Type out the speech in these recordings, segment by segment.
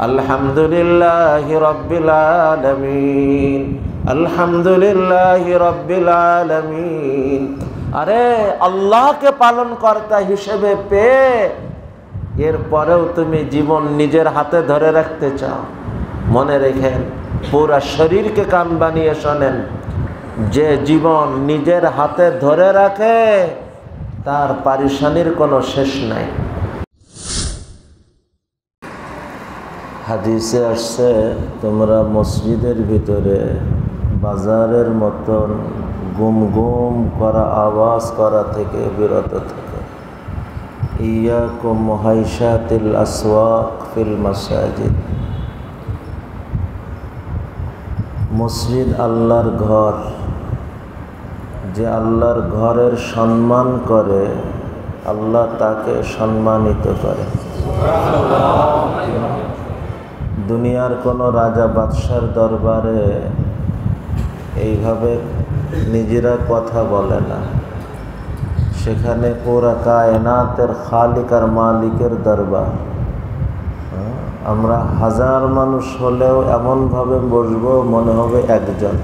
আলহামদুলিল্লাহি রাব্বিল আলামিন, আলহামদুলিল্লাহি রাব্বিল আলামিন। আরে আল্লাহকে পালন কর্তা হিসেবে পেয়ে এরপরেও তুমি জীবন নিজের হাতে ধরে রাখতে চাও, মনে রেখেন, পুরা শরীরকে কান বানিয়ে শোনেন, যে জীবন নিজের হাতে ধরে রাখে তার পারিশানির কোনো শেষ নাই। হাদিসে আসছে, তোমরা মসজিদের ভিতরে বাজারের মতন গুম গুম করা আওয়াজ করা থেকে বিরত থাকো। ইয়াকুম মুহাইশাতিল আসওয়াক ফিল মাসাজিদ। মসজিদ আল্লাহর ঘর, যে আল্লাহর ঘরের সম্মান করে আল্লাহ তাকে সম্মানিত করে। দুনিয়ার কোনো রাজা বাদশার দরবারে এইভাবে নিজেরা কথা বলে না, সেখানে পুরা কায়নাতের খালিক আর মালিকের দরবার। আমরা হাজার মানুষ হলেও এমনভাবে বসবো মনে হবে একজন,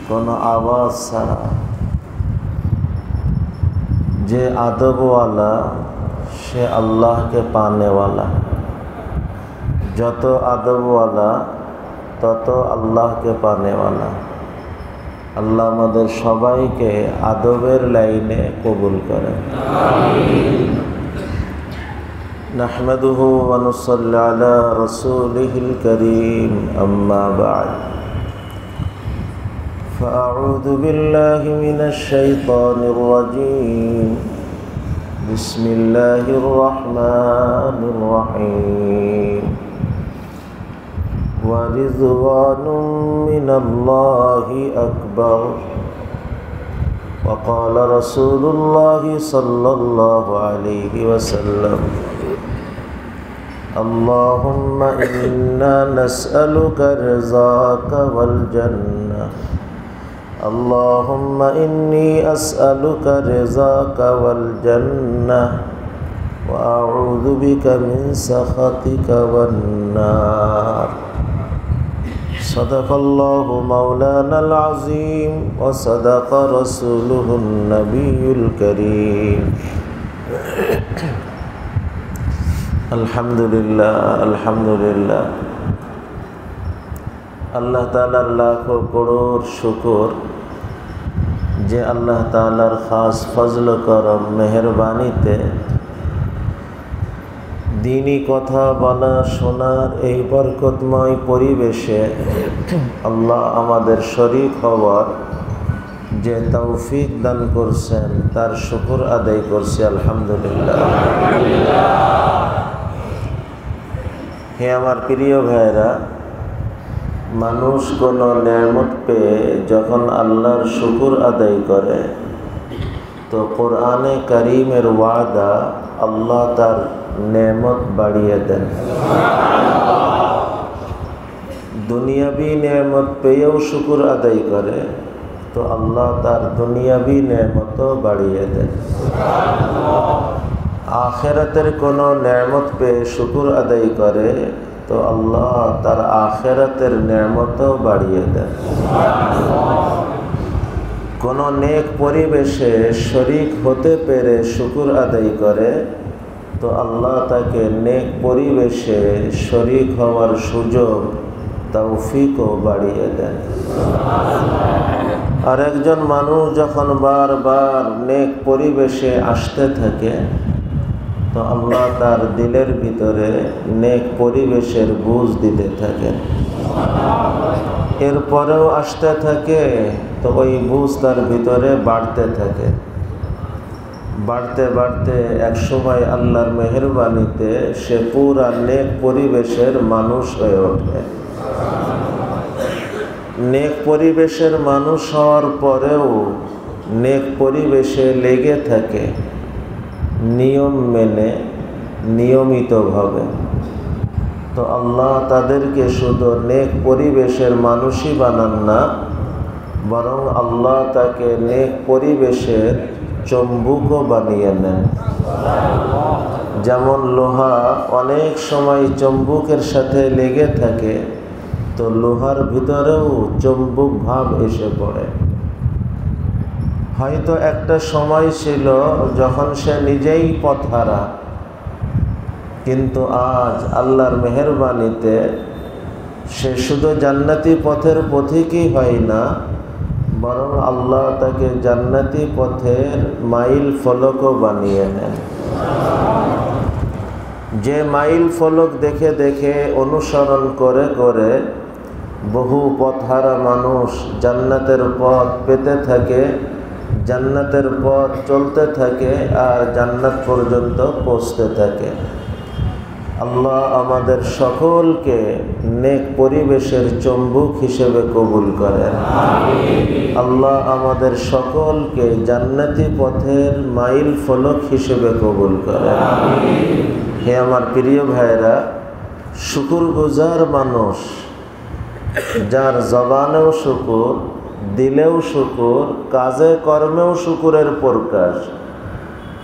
কোনো আওয়াজ ছাড়া। যে আদবওয়ালা সে আল্লাহকে পানেওয়ালা, যত আদবওয়ালা তত আল্লাহকে পানেওয়ালা। আল্লাহ আমাদের সবাইকে আদবের লাইনে কবুল করেন। নাহমাদুহু ওয়া নুসাল্লি আলা রাসূলিহিল কারীম, আম্মা বা'দ। فأعوذ بالله من الشيطان الرجيم. بسم الله الرحمن الرحيم. ورضوان من الله أكبر. وقال رسول الله صلى الله عليه وسلم: اللهم إنا نسألك رضاك والجنة. اللهم إني أسألك رضاك والجنة وأعوذ بك من سخطك والنار. صدق الله مولانا العظيم وصدق رسوله النبي الكريم. الحمد لله الحمد لله। আল্লাহ তাআলার লাখো করোড় শুকর যে আল্লাহ তাআলার খাস ফজল করম মেহেরবানিতে দ্বীনি কথা বলা শোনার এই বরকতময় পরিবেশে আল্লাহ আমাদের শরীক হওয়ার যে তৌফিক দান করছেন তার শুকর আদায় করছি আলহামদুলিল্লাহ। হে আমার প্রিয় ভাইরা, মানুষ কোনো নেয়ামত পেয়ে যখন আল্লাহর শুকর আদায় করে তো কোরআনে কারীমের ওয়াদা আল্লাহ তার নেয়ামত বাড়িয়ে দেন। দুনিয়াবি নেয়ামত পেয়েও শুকর আদায় করে তো আল্লাহ তার দুনিয়াবি নেয়ামতও বাড়িয়ে দেন। আখিরাতের কোনো নেয়ামত পেয়ে শুকর আদায় করে তো আল্লাহ তার আখিরাতের নেয়ামতও বাড়িয়ে দেন। কোন নেক পরিবেশে শরীক হতে পেরে শুকর আদায় করে তো আল্লাহ তাকে নেক পরিবেশে শরীক হওয়ার সুযোগ তৌফিকও বাড়িয়ে দেন। আর একজন মানুষ যখন বারবার নেক পরিবেশে আসতে থাকে তো আল্লাহ তার দিলের ভিতরে নেক পরিবেশের বুঝ দিতে থাকেন। এরপরেও আসতে থাকে তো ওই বুঝ তার ভিতরে বাড়তে থাকে। বাড়তে বাড়তে একসময় আল্লাহর মেহেরবানিতে সে পুরা নেক পরিবেশের মানুষ হয়ে ওঠে। নেক পরিবেশের মানুষ হওয়ার পরেও নেক পরিবেশে লেগে থাকে নিয়ম মেনে নিয়মিতভাবে, তো আল্লাহ তাদেরকে শুধু নেক পরিবেশের মানুষই বানান না, বরং আল্লাহ তাকে নেক পরিবেশের চম্বুকও বানিয়ে নেন। যেমন লোহা অনেক সময় চুম্বকের সাথে লেগে থাকে, তো লোহার ভিতরেও চুম্বক ভাব এসে পড়ে। হয়তো একটা সময় ছিল যখন সে নিজেই পথহারা, কিন্তু আজ আল্লাহর মেহেরবানিতে সে শুধু জান্নাতি পথের পথিকই হয় না, বরং আল্লাহ তাকে জান্নাতি পথের মাইল ফলকও বানিয়ে নেন। যে মাইল ফলক দেখে দেখে অনুসরণ করে করে বহু পথহারা মানুষ জান্নাতের পথ পেতে থাকে, জান্নাতের পথ চলতে থাকে আর জান্নাত পর্যন্ত পৌঁছতে থাকে। আল্লাহ আমাদের সকলকে নেক পরিবেশের চুম্বক হিসেবে কবুল করেন। আল্লাহ আমাদের সকলকে জান্নাতি পথের মাইল ফলক হিসেবে কবুল করেন। হে আমার প্রিয় ভাইরা, শুকরগুজার মানুষ, যার জবানেও শুকুর, দিলেও শুকুর, কাজে কর্মেও শুকুরের প্রকাশ,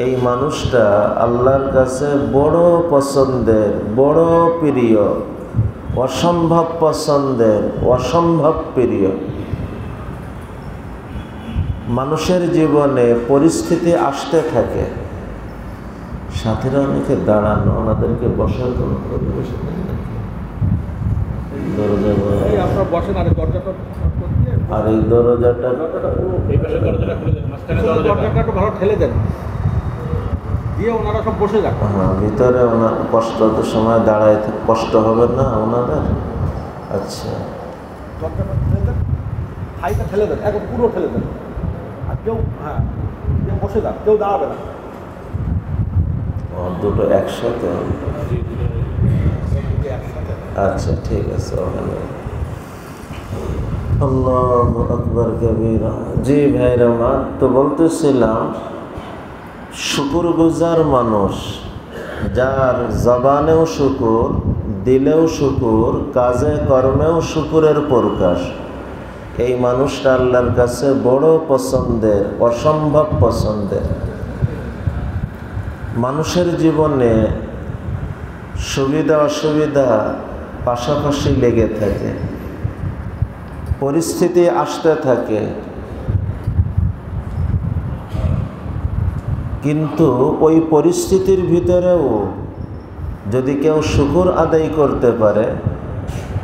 এই মানুষটা আল্লাহর কাছে বড় পছন্দের, বড় প্রিয়, অসম্ভব পছন্দের, অসম্ভব প্রিয়। মানুষের জীবনে পরিস্থিতি আসতে থাকে, সাথীরা অনেকে দাঁড়ানো, ওনাদেরকে বসার কোনো পরিবেশ নেই। আর এই দরজাটা ভালো ঠেলে দেন, দিয়ে ওনারা সব বসে যান। হ্যাঁ, ভিতরে ওনার কষ্ট তো সময় দাঁড়ায় কষ্ট হবে না ওনাদের। আচ্ছা, দরজাটা ঠেলে দেন, হাইটা ঠেলে দেন, একদম পুরো ঠেলে দেন। আর কেউ বসে যান, কেউ দাঁড়াবে না। দুটো একসাথে। আচ্ছা, ঠিক আছে। ওখানে আল্লাহু আকবার কবীরা। জি ভাইরা আমার, তো বলতেছিলাম শুকরগুজার মানুষ, যার জবানেও শুকুর, দিলেও শুকুর, কাজে কর্মেও শুকুরের প্রকাশ, এই মানুষটা আল্লাহর কাছে বড় পছন্দের, অসম্ভব পছন্দের। মানুষের জীবনে সুবিধা অসুবিধা পাশাপাশি লেগে থাকে, পরিস্থিতি আসতে থাকে, কিন্তু ওই পরিস্থিতির ভিতরেও যদি কেউ শুকর আদায় করতে পারে,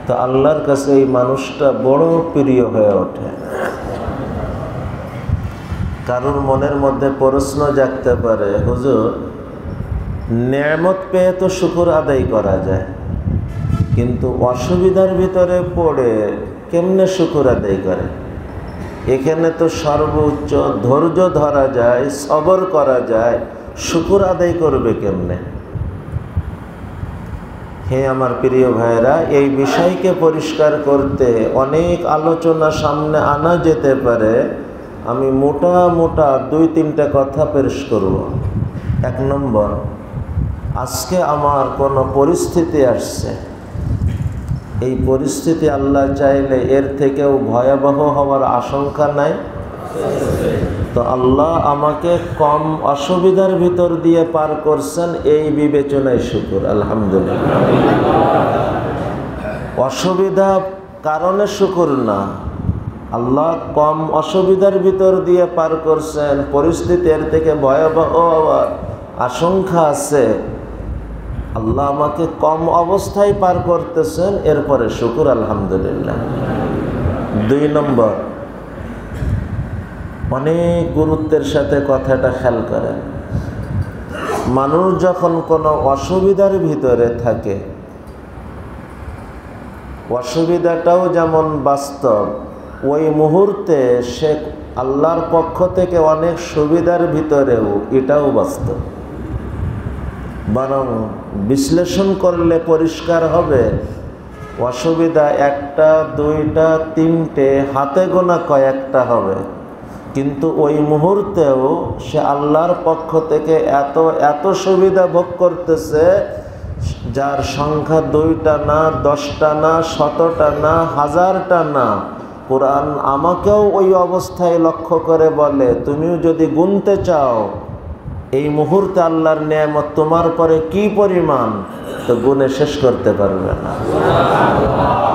তো আল্লাহর কাছে এই মানুষটা বড় প্রিয় হয়ে ওঠে। কারোর মনের মধ্যে প্রশ্ন জাগতে পারে, হুজুর, নেয়ামত পেয়ে তো শুকর আদায় করা যায়, কিন্তু অসুবিধার ভিতরে পড়ে কেমনে শুকর আদায় করে? এখানে তো সর্বোচ্চ ধৈর্য ধরা যায়, সবর করা যায়, শুকর আদায় করবে কেমনে? হে আমার প্রিয় ভাইরা, এই বিষয়কে পরিষ্কার করতে অনেক আলোচনা সামনে আনা যেতে পারে। আমি মোটা 2-3টা কথা পেশ করব। 1 নম্বর, আজকে আমার কোনো পরিস্থিতি আসছে, এই পরিস্থিতি আল্লাহ চাইলে এর থেকেও ভয়াবহ হওয়ার আশঙ্কা নাই, তো আল্লাহ আমাকে কম অসুবিধার ভিতর দিয়ে পার করছেন, এই বিবেচনায় শুকর, আলহামদুলিল্লাহ। অসুবিধা কারণে শুকর না, আল্লাহ কম অসুবিধার ভিতর দিয়ে পার করছেন, পরিস্থিতি এর থেকে ভয়াবহ হওয়ার আশঙ্কা আছে, আল্লাহ আমাকে কম অবস্থায় পার করতেছেন, এরপরে শুকর, আলহামদুলিল্লাহ। 2 নম্বর, অনেক গুরুত্বের সাথে কথাটা খেয়াল করেন। মানুষ যখন কোনো অসুবিধার ভিতরে থাকে, অসুবিধাটাও যেমন বাস্তব, ওই মুহূর্তে সে আল্লাহর পক্ষ থেকে অনেক সুবিধার ভিতরেও এটাও বাস্তব। বরং বিশ্লেষণ করলে পরিষ্কার হবে, অসুবিধা 1টা 2টা 3টে, হাতে গোনা কয়েকটা হবে, কিন্তু ওই মুহূর্তেও সে আল্লাহর পক্ষ থেকে এত সুবিধা ভোগ করতেছে, যার সংখ্যা 2টা না, 10টা না, 100টা না, 1000টা না। কোরআন আমাকেও ওই অবস্থায় লক্ষ্য করে বলে, তুমিও যদি গুনতে চাও এই মুহূর্তে আল্লাহর নেয়ামত তোমার পরে কি পরিমাণ, তো গুণে শেষ করতে পারবে না।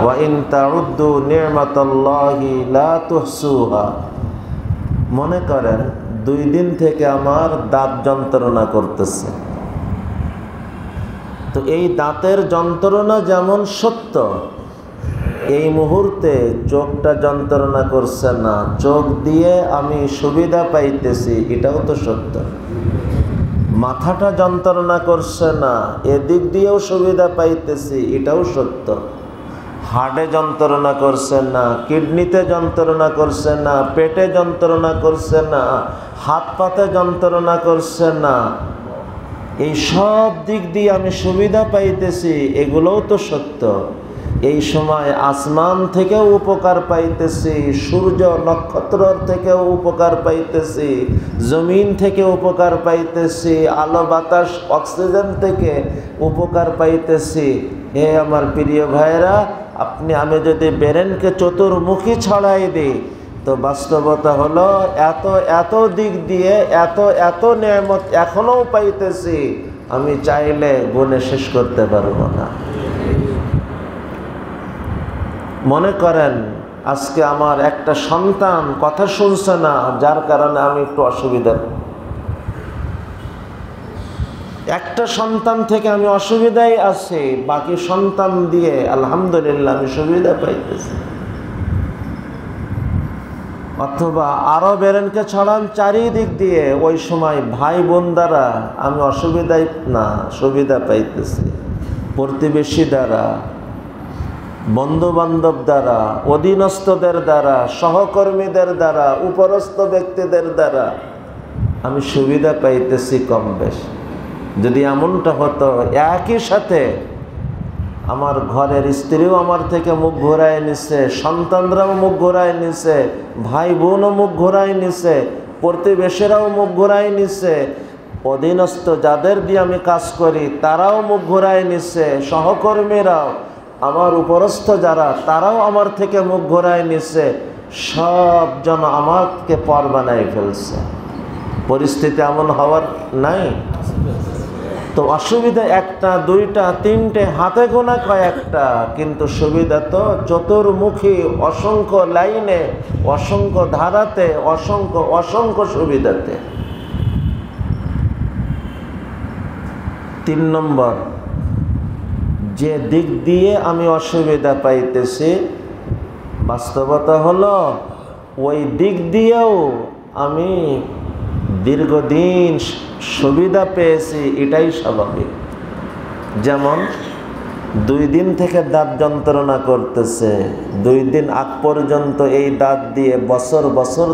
ওয়া ইন তাউদ্দু নি'মাতাল্লাহি লা তুহসুহা। মনে করেন 2 দিন থেকে আমার দাঁত যন্ত্রণা করতেছে, তো এই দাঁতের যন্ত্রণা যেমন সত্য, এই মুহূর্তে চোখটা যন্ত্রণা করছে না, চোখ দিয়ে আমি সুবিধা পাইতেছি, এটাও তো সত্য। মাথাটা যন্ত্রণা করছে না, এদিক দিয়েও সুবিধা পাইতেছি, এটাও সত্য। হার্টে যন্ত্রণা করছে না, কিডনিতে যন্ত্রণা করছে না, পেটে যন্ত্রণা করছে না, হাত পাতে যন্ত্রণা করছে না, এই সব দিক দিয়ে আমি সুবিধা পাইতেছি, এগুলোও তো সত্য। এই সময় আসমান থেকেও উপকার পাইতেছি, সূর্য নক্ষত্র থেকেও উপকার পাইতেছি, জমিন থেকে উপকার পাইতেছি, আলো বাতাস অক্সিজেন থেকে উপকার পাইতেছি। হে আমার প্রিয় ভাইরা, আমি যদি ব্রেনকে চতুর্মুখী ছড়াই দিই, তো বাস্তবতা হলো এত দিক দিয়ে এত নেয়ামত এখনও পাইতেছি, আমি চাইলে গুণে শেষ করতে পারবো না। মনে করেন আজকে আমার একটা সন্তান কথা শুনছে না, যার কারণে আমি একটু অসুবিধা, একটা সন্তান থেকে আমি অসুবিধায় আছি, বাকি সন্তান দিয়ে আলহামদুলিল্লাহ আমি সুবিধা পাইতেছি। অথবা আরো বেরেনকে ছড়ান চারিদিক দিয়ে, ওই সময় ভাই বোন দ্বারা আমি অসুবিধায় না, সুবিধা পাইতেছি। প্রতিবেশী দ্বারা, বন্ধু বান্ধব দ্বারা, অধীনস্থদের দ্বারা, সহকর্মীদের দ্বারা, উপরস্থ ব্যক্তিদের দ্বারা আমি সুবিধা পাইতেছি কম বেশ। যদি এমনটা হতো একই সাথে আমার ঘরের স্ত্রীও আমার থেকে মুখ ঘোরায় নিছে, সন্তানরাও মুখ ঘোরায় নিছে, ভাই বোনও মুখ ঘোরায় নিছে, প্রতিবেশীরাও মুখ ঘোরায় নিছে, অধীনস্থ যাদের দিয়ে আমি কাজ করি তারাও মুখ ঘোরায় নিছে, সহকর্মীরাও, আমার উপরস্থ যারা তারাও আমার থেকে মুখ ঘোরায় নিছে, সব জন আমাকে পর বানাই ফেলছে। পরিস্থিতি এমন হওয়ার নাই? তো অসুবিধা একটা, দুইটা, তিনটে, হাতে গোনা কয়েকটা, কিন্তু সুবিধা তো চতুর্মুখী, অসংখ্য লাইনে, অসংখ্য ধারাতে, অসংখ্য সুবিধাতে। 3 নম্বর, যে দিক দিয়ে আমি অসুবিধা পাইতেছি, বাস্তবতা হলো ওই দিক দিয়েও আমি দীর্ঘদিন সুবিধা পেয়েছি, এটাই স্বাভাবিক। যেমন 2 দিন থেকে দাঁত যন্ত্রণা করতেছে, 2 দিন আগ পর্যন্ত এই দাঁত দিয়ে বছর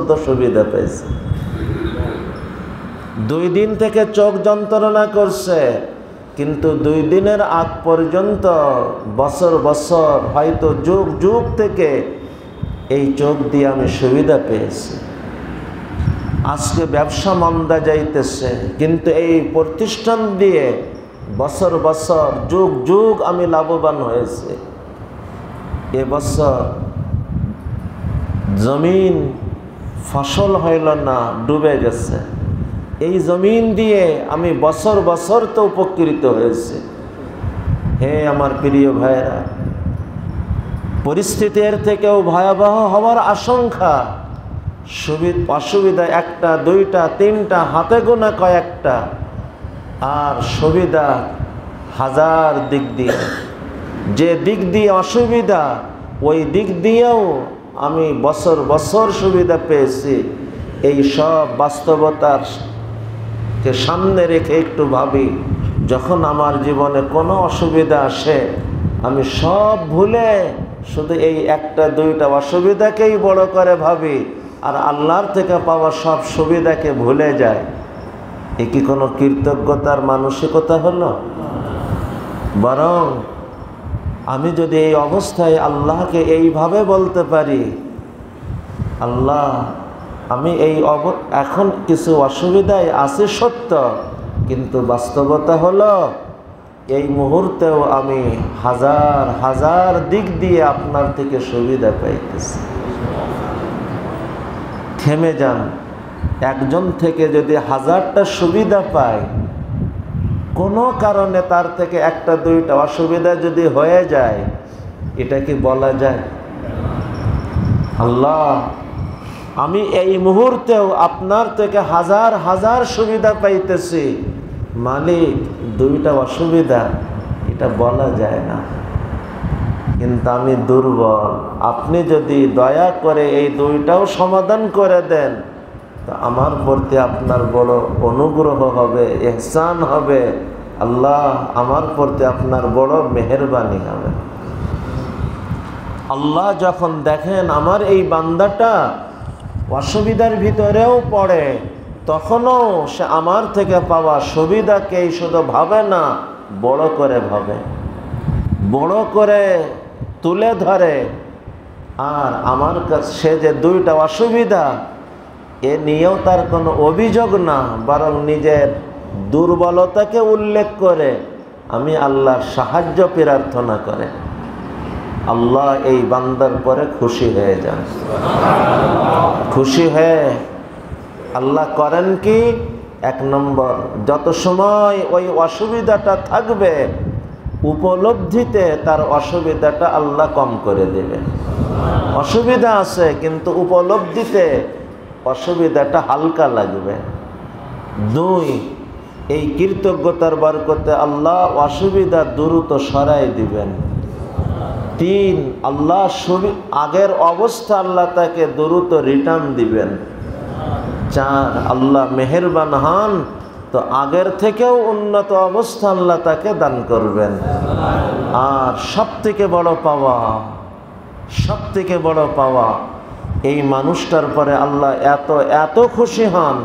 তো সুবিধা পেয়েছে। 2 দিন থেকে চোখ যন্ত্রণা করছে, কিন্তু 2 দিনের আগ পর্যন্ত বছর হয়তো যুগ থেকে এই চোখ দিয়ে আমি সুবিধা পেয়েছি। আজকে ব্যবসা মন্দা যাইতেছে, কিন্তু এই প্রতিষ্ঠান দিয়ে বছর যুগ আমি লাভবান হয়েছি। এবছর জমিন ফসল হইল না, ডুবে গেছে, এই জমিন দিয়ে আমি বছর তো উপকৃত হয়েছে। হে আমার প্রিয় ভাইরা, পরিস্থিতির থেকেও ভয়াবহ হওয়ার আশঙ্কা, অসুবিধা একটা, দুইটা, তিনটা, হাতে গোনা কয়েকটা, আর সুবিধা হাজার দিক দিয়ে। যে দিক দিয়ে অসুবিধা, ওই দিক দিয়েও আমি বছর সুবিধা পেয়েছি। এই সব বাস্তবতাকে সামনে রেখে একটু ভাবি, যখন আমার জীবনে কোনো অসুবিধা আসে, আমি সব ভুলে শুধু এই একটা দুইটা অসুবিধাকেই বড় করে ভাবি, আর আল্লাহর থেকে পাওয়া সব সুবিধাকে ভুলে যায়। এ কি কোনো কৃতজ্ঞতার মানসিকতা হলো? বরং আমি যদি এই অবস্থায় আল্লাহকে এইভাবে বলতে পারি, আল্লাহ আমি এখন কিছু অসুবিধায় আছি সত্য, কিন্তু বাস্তবতা হলো এই মুহূর্তেও আমি হাজার দিক দিয়ে আপনার থেকে সুবিধা পাইতেছি। থেমে যান, একজন থেকে যদি 1000টা সুবিধা পায়, কোনো কারণে তার থেকে একটা দুইটা অসুবিধা যদি হয়ে যায়, এটা কি বলা যায়? আল্লাহ, আমি এই মুহূর্তেও আপনার থেকে হাজার হাজার সুবিধা পাইতেছি, মালিক দুইটা অসুবিধা, এটা বলা যায় না। কিন্তু আমি দুর্বল, আপনি যদি দয়া করে এই দুইটাও সমাধান করে দেন, তো আমার প্রতি আপনার বড় অনুগ্রহ হবে, ইহসান হবে। আল্লাহ, আমার প্রতি আপনার বড় মেহেরবানি হবে। আল্লাহ যখন দেখেন আমার এই বান্দাটা অসুবিধার ভিতরেও পড়ে, তখনও সে আমার থেকে পাওয়া সুবিধাকেই শুধু ভাবে না, বড় করে ভাবে, বড় করে তুলে ধরে। আর আমার কাছে সে যে দুইটা অসুবিধা, এ নিয়েও তার কোনো অভিযোগ না, বরং নিজের দুর্বলতাকে উল্লেখ করে আমি আল্লাহর সাহায্য প্রার্থনা করে। আল্লাহ এই বান্দার পরে খুশি হয়ে যান। খুশি হয়ে আল্লাহ করেন কি, 1 নম্বর, যত সময় ওই অসুবিধাটা থাকবে, উপলব্ধিতে তার অসুবিধাটা আল্লাহ কম করে দেবে। অসুবিধা আছে কিন্তু উপলব্ধিতে অসুবিধাটা হালকা লাগবে। 2, এই কৃতজ্ঞতার বরকতে আল্লাহ অসুবিধা দ্রুত সরাই দিবেন। 3, আল্লাহ আগের অবস্থা আল্লাহ তাকে দ্রুত রিটার্ন দিবেন। 4, আল্লাহ মেহেরবান হন, তো আগের থেকেও উন্নত অবস্থা আল্লাহ তাকে দান করবেন। আর সবথেকে বড় পাওয়া, সবথেকে বড় পাওয়া, এই মানুষটার পরে আল্লাহ এত খুশি হন,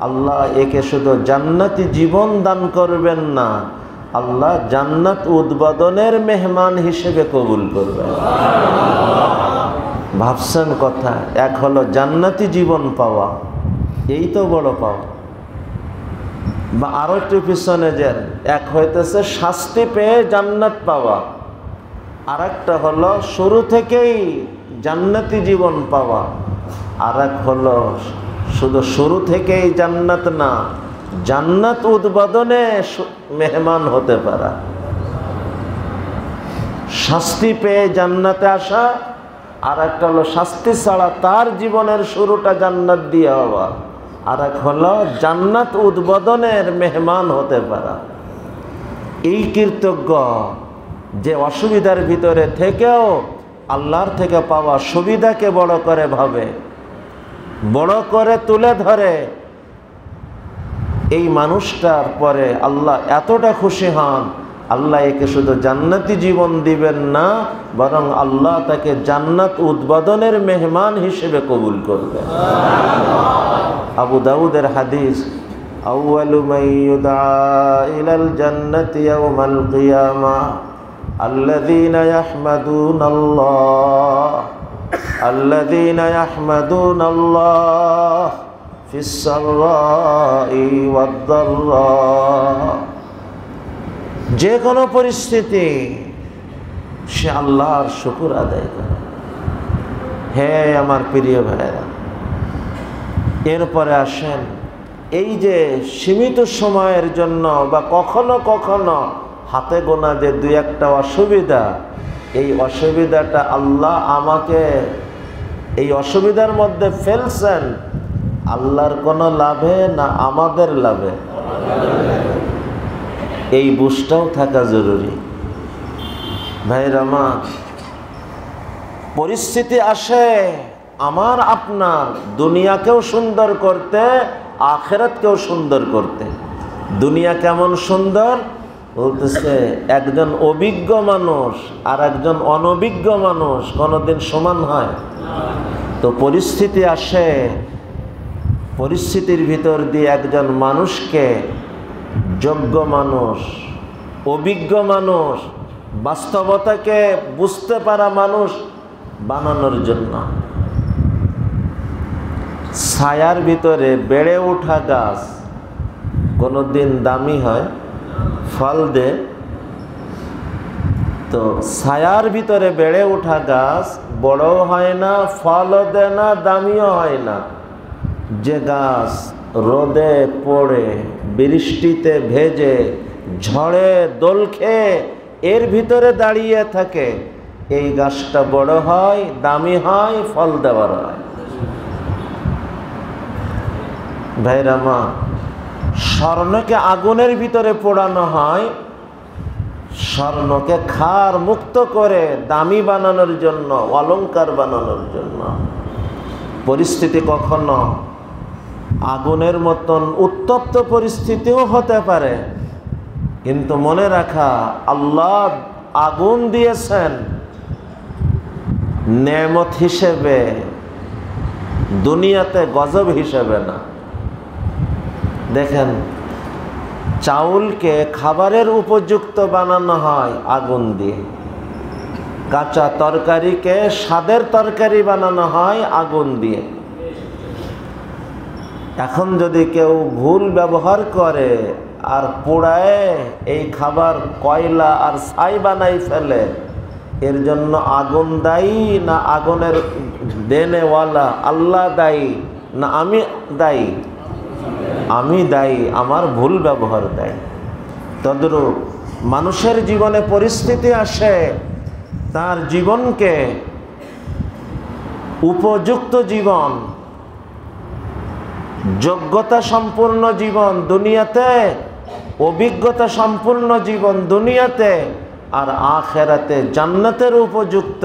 আল্লাহ একে শুধু জান্নাতি জীবন দান করবেন না, আল্লাহ জান্নাত উদ্বোধনের মেহমান হিসেবে কবুল করবেন। ভাবছেন কথা? এক হলো জান্নাতি জীবন পাওয়া, এই তো বড় পাওয়া। বা আরো একটু পিছনে যান, এক হইতেছে শাস্তি পেয়ে জান্নাত পাওয়া, আর একটা হলো শুরু থেকেই জান্নাতি জীবন পাওয়া, আর এক হলো শুধু শুরু থেকেই জান্নাত না, জান্নাত উদ্বোধনে মেহমান হতে পারা। শাস্তি পেয়ে জান্নাতে আসা, আর একটা হলো শাস্তি ছাড়া তার জীবনের শুরুটা জান্নাত দিয়ে হওয়া, আর এক হলো জান্নাত উদ্বোধনের মেহমান হতে পারা। এই কৃতজ্ঞ যে অসুবিধার ভিতরে থেকেও আল্লাহর থেকে পাওয়া সুবিধাকে বড় করে ভাবে, বড় করে তুলে ধরে, এই মানুষটার পরে আল্লাহ এতটা খুশি হন, আল্লাহ একে শুধু জান্নাতি জীবন দিবেন না, বরং আল্লাহ তাকে জান্নাত উদ্বোধনের মেহমান হিসেবে কবুল করবেন। আবু দাউদের হাদিস, আউয়ালু মান ইউদআ ইলাল জান্নাতি ইয়াওমাল কিয়ামাহ আল্লাযীনা ইয়াহমাদুনাল্লাহ ফিস সাররাই ওয়াদ দাররা। যে কোনো পরিস্থিতি সে আল্লাহর শুকর আদায় করে। হে আমার প্রিয় ভাইরা, এরপরে আসেন, এই যে সীমিত সময়ের জন্য বা কখনো কখনো হাতে গোনা যে 2-1টা অসুবিধা, এই অসুবিধাটা আল্লাহ আমাকে এই অসুবিধার মধ্যে ফেলছেন আল্লাহর কোনো লাভে না আমাদের লাভে, এই বুঝটাও থাকা জরুরি। ভাইরা আমার, পরিস্থিতি আসে আমার আপনার দুনিয়াকেও সুন্দর করতে, আখিরাতকেও সুন্দর করতে। দুনিয়া কেমন সুন্দর বলতেছে, একজন অভিজ্ঞ মানুষ আর একজন অনভিজ্ঞ মানুষ কোনোদিন সমান হয়? তো পরিস্থিতি আসে, পরিস্থিতির ভিতর দিয়ে একজন মানুষকে যোগ্য মানুষ, অভিজ্ঞ মানুষ, বাস্তবতাকে বুঝতে পারা মানুষ বানানোর জন্য। ছায়ার ভিতরে বেড়ে ওঠা গাছ কোনোদিন দামি হয়? ফল দে। তো ছায়ার ভিতরে বেড়ে ওঠা গাছ বড়ও হয় না, ফলও দেয় না, দামিও হয় না। যে গাছ রোদে পড়ে, বৃষ্টিতে ভেজে, ঝড়ে দোল খেয়ে এর ভিতরে দাঁড়িয়ে থাকে, এই গাছটা বড় হয়, দামি হয়, ফল দেওয়ার হয়। ভাইরা মা, স্বর্ণকে আগুনের ভিতরে পোড়ানো হয় স্বর্ণকে ক্ষার মুক্ত করে দামি বানানোর জন্য, অলংকার বানানোর জন্য। পরিস্থিতি কখনো আগুনের মতন উত্তপ্ত পরিস্থিতিও হতে পারে, কিন্তু মনে রাখা, আল্লাহ আগুন দিয়েছেন নেমত হিসেবে, দুনিয়াতে গজব হিসেবে না। দেখেন, চাউলকে খাবারের উপযুক্ত বানানো হয় আগুন দিয়ে, কাঁচা তরকারিকে স্বাদের তরকারি বানানো হয় আগুন দিয়ে। এখন যদি কেউ ভুল ব্যবহার করে আর পোড়ায় এই খাবার কয়লা আর ছাই বানাই ফেলে, এর জন্য আগুন দায়ী না আগুনের দেনেওয়ালা আল্লাহ দায়ী, না আমি দায়ী? আমি দায়ী, আমার ভুল ব্যবহার দায়ী। তদ্রূপ মানুষের জীবনে পরিস্থিতি আসে, তার জীবনকে উপযুক্ত জীবন, যোগ্যতা সম্পূর্ণ জীবন দুনিয়াতে, অভিজ্ঞতা সম্পূর্ণ জীবন দুনিয়াতে, আর আখেরাতে জান্নাতের উপযুক্ত,